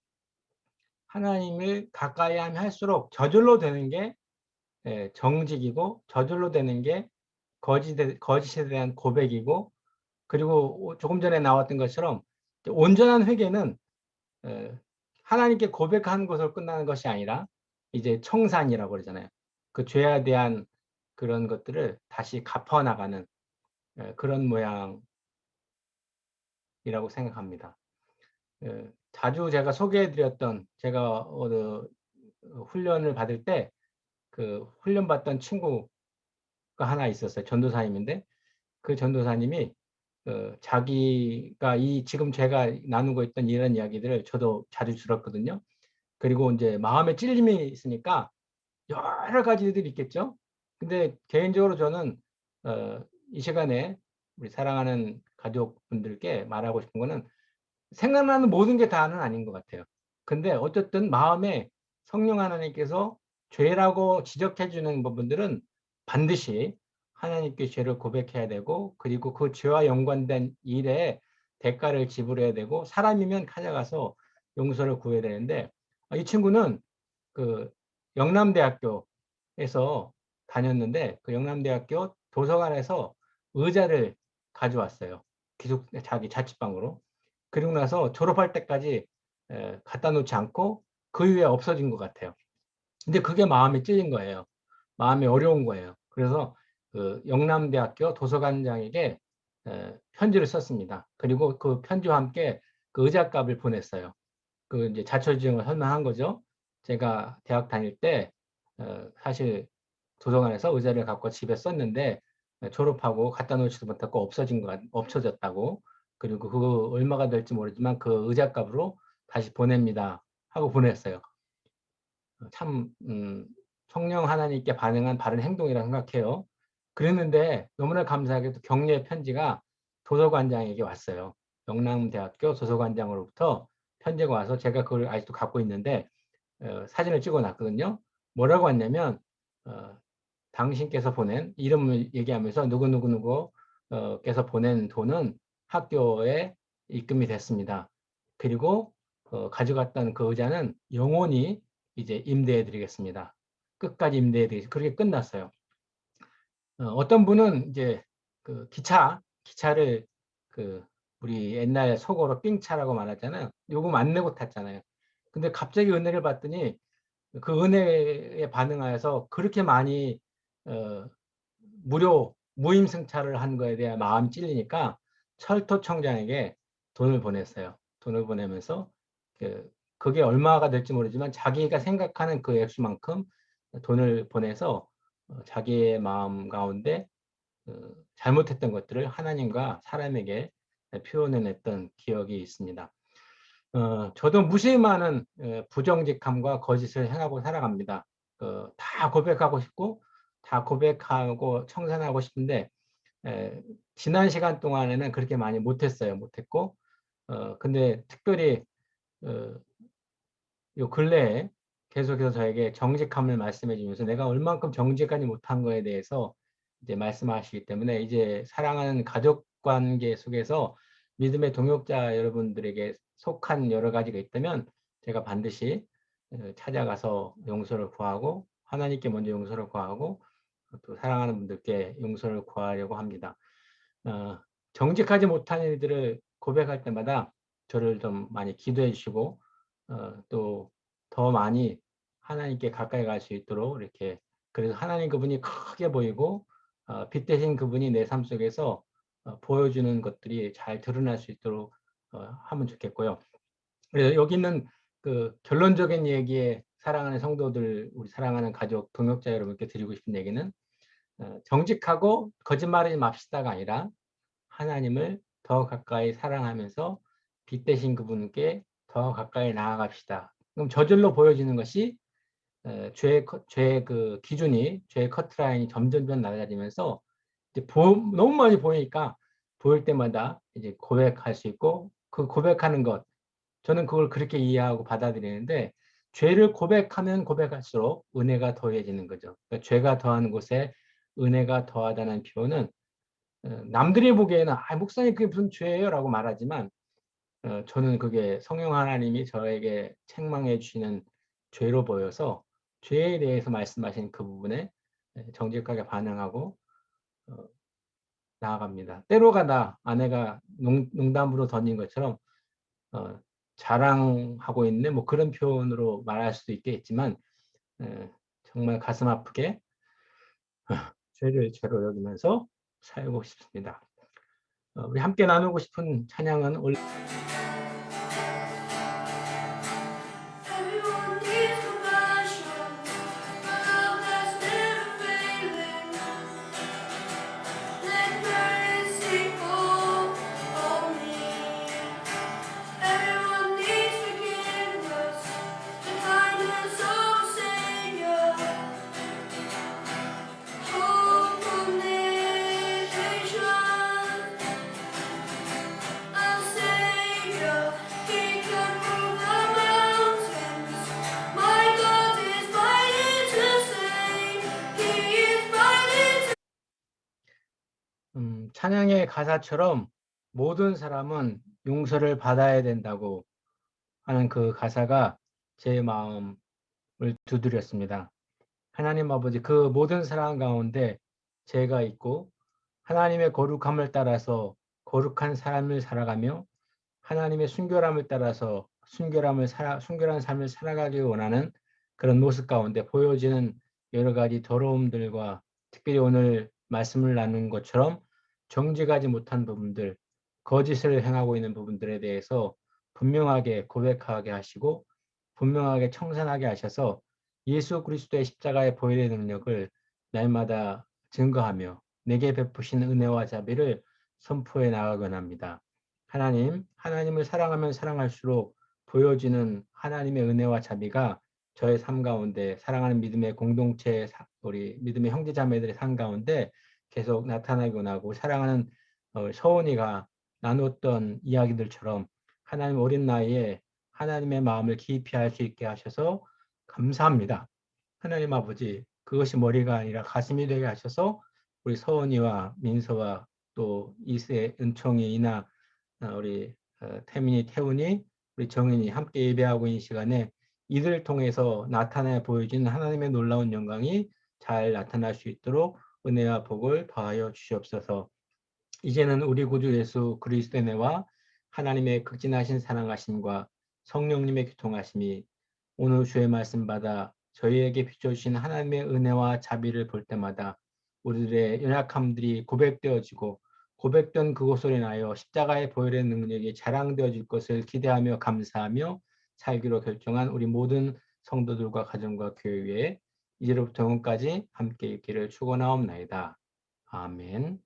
하나님을 가까이 하면 할수록 저절로 되는 게 정직이고, 저절로 되는 게 거짓에 대한 고백이고, 그리고 조금 전에 나왔던 것처럼 온전한 회개는 하나님께 고백하는 것으로 끝나는 것이 아니라 이제 청산이라고 그러잖아요. 그 죄에 대한 그런 것들을 다시 갚아나가는 그런 모양이라고 생각합니다. 자주 제가 소개해드렸던, 제가 훈련을 받을 때 그 훈련 받던 친구가 하나 있었어요. 전도사님인데 그 전도사님이 자기가 지금 제가 나누고 있던 이런 이야기들을 저도 자주 들었거든요. 그리고 이제 마음에 찔림이 있으니까 여러 가지들이 있겠죠. 근데 개인적으로 저는 이 시간에 우리 사랑하는 가족분들께 말하고 싶은 거는 생각나는 모든 게 다는 아닌 것 같아요. 근데 어쨌든 마음에 성령 하나님께서 죄라고 지적해 주는 부분들은 반드시 하나님께 죄를 고백해야 되고, 그리고 그 죄와 연관된 일에 대가를 지불해야 되고, 사람이면 찾아가서 용서를 구해야 되는데, 이 친구는 그 영남대학교에서 다녔는데 그 영남대학교 도서관에서 의자를 가져왔어요. 자기 자취방으로. 그리고 나서 졸업할 때까지 갖다 놓지 않고 그 이후에 없어진 것 같아요. 근데 그게 마음에 찔린 거예요. 마음이 어려운 거예요. 그래서 그 영남대학교 도서관장에게 편지를 썼습니다. 그리고 그 편지와 함께 그 의자값을 보냈어요. 그 이제 자초지종을 설명한 거죠. 제가 대학 다닐 때 사실 도서관에서 의자를 갖고 집에 썼는데 졸업하고 갖다 놓지도 못하고 없어졌다고. 그리고 그거 얼마가 될지 모르지만 그 의자값으로 다시 보냅니다 하고 보냈어요. 참 성령 하나님께 반응한 바른 행동이라고 생각해요. 그랬는데 너무나 감사하게도 격려의 편지가 도서관장에게 왔어요. 영남대학교 도서관장으로부터 편지가 와서 제가 그걸 아직도 갖고 있는데 사진을 찍어 놨거든요. 뭐라고 왔냐면 당신께서 보낸, 이름을 얘기하면서 누구누구누구께서 보낸 돈은 학교에 입금이 됐습니다. 그리고 가져갔던 그 의자는 영원히 이제 임대해 드리겠습니다. 끝까지 임대해 드리겠습니다. 그렇게 끝났어요. 어떤 분은 이제 그 기차를 우리 옛날 속어로 삥차라고 말하잖아요. 요금 안 내고 탔잖아요. 근데 갑자기 은혜를 받더니 그 은혜에 반응하여서 그렇게 많이 무료 무임승차를 한 거에 대한 마음이 찔리니까 철도청장에게 돈을 보냈어요. 돈을 보내면서 그게 얼마가 될지 모르지만 자기가 생각하는 그 액수만큼 돈을 보내서 자기의 마음 가운데 잘못했던 것들을 하나님과 사람에게 표현해냈던 기억이 있습니다. 저도 무수히 많은 부정직함과 거짓을 행하고 살아갑니다. 다 고백하고 싶고 다 고백하고 청산하고 싶은데 지난 시간 동안에는 그렇게 많이 못했고 근데 특별히 요 근래에 계속해서 저에게 정직함을 말씀해 주면서 내가 얼만큼 정직하지 못한 거에 대해서 이제 말씀하시기 때문에 이제 사랑하는 가족 관계 속에서 믿음의 동역자 여러분들에게 속한 여러 가지가 있다면 제가 반드시 찾아가서 용서를 구하고 하나님께 먼저 용서를 구하고 또 사랑하는 분들께 용서를 구하려고 합니다. 정직하지 못한 일들을 고백할 때마다 저를 좀 많이 기도해 주시고 또 더 많이 하나님께 가까이 갈 수 있도록 이렇게, 그래서 하나님 그분이 크게 보이고 빛 대신 그분이 내 삶 속에서 보여주는 것들이 잘 드러날 수 있도록 하면 좋겠고요. 그래서 여기 있는 그 결론적인 얘기에 사랑하는 성도들, 우리 사랑하는 가족, 동역자 여러분께 드리고 싶은 얘기는 정직하고 거짓말하지 맙시다가 아니라 하나님을 더 가까이 사랑하면서 빛 대신 그분께 더 가까이 나아갑시다. 그럼 저절로 보여지는 것이 죄의 그 기준이, 죄의 커트라인이 점점 낮아지면서 이제 너무 많이 보이니까 보일 때마다 이제 고백할 수 있고, 그 고백하는 것, 저는 그걸 그렇게 이해하고 받아들이는데, 죄를 고백하면 고백할수록 은혜가 더해지는 거죠. 그러니까 죄가 더하는 곳에 은혜가 더하다는 표현은 남들이 보기에는 목사님 그게 무슨 죄예요? 라고 말하지만 저는 그게 성령 하나님이 저에게 책망해 주시는 죄로 보여서 죄에 대해서 말씀하신 그 부분에 정직하게 반응하고 나아갑니다. 때로가다 아내가 농담으로 던진 것처럼 자랑하고 있는 뭐 그런 표현으로 말할 수도 있겠지만 정말 가슴 아프게 죄를 죄로 여기면서 살고 싶습니다. 우리 함께 나누고 싶은 찬양은 올해 Everyone needs compassion, a love that's never failing. Let mercy fall on me. Everyone needs forgiveness, the kindness of a Savior. Hope of nation, a Savior. He can move the mountains. My God is mighty to save. He is mighty to 찬양의 가사처럼 모든 사람은 용서를 받아야 된다고 하는 그 가사가 제 마음을 두드렸습니다. 하나님 아버지, 그 모든 사람 가운데 죄가 있고 하나님의 거룩함을 따라서 거룩한 삶을 살아가며 하나님의 순결함을 따라서 순결한 삶을 살아가기 원하는 그런 모습 가운데 보여지는 여러 가지 더러움들과 특별히 오늘 말씀을 나눈 것처럼 정직하지 못한 부분들, 거짓을 행하고 있는 부분들에 대해서 분명하게 고백하게 하시고 분명하게 청산하게 하셔서 예수 그리스도의 십자가의 보혈의 능력을 날마다 증거하며 내게 베푸신 은혜와 자비를 선포해 나가곤 합니다. 하나님을 사랑하면 사랑할수록 보여지는 하나님의 은혜와 자비가 저의 삶 가운데 사랑하는 믿음의 공동체, 우리 믿음의 형제자매들의 삶 가운데 계속 나타나곤 하고 사랑하는 서원이가 나눴던 이야기들처럼 하나님 어린 나이에 하나님의 마음을 깊이 알 수 있게 하셔서 감사합니다. 하나님 아버지, 그것이 머리가 아니라 가슴이 되게 하셔서 우리 서원이와 민서와 또 이세, 은총이, 이나, 우리 태민이, 태훈이, 우리 정인이 함께 예배하고 있는 시간에 이들을 통해서 나타내 보여지는 하나님의 놀라운 영광이 잘 나타날 수 있도록 은혜와 복을 더하여 주시옵소서. 이제는 우리 구주 예수 그리스도의 은혜와 하나님의 극진하신 사랑하심과 성령님의 교통하심이 오늘 주의 말씀 받아 저희에게 비춰주신 하나님의 은혜와 자비를 볼 때마다 우리들의 연약함들이 고백되어지고 고백된 그곳으로 인하여 십자가의 보혈의 능력이 자랑되어질 것을 기대하며 감사하며 살기로 결정한 우리 모든 성도들과 가정과 교회 위에 이제로부터 영원까지 함께 있기를 축원하옵나이다. 아멘.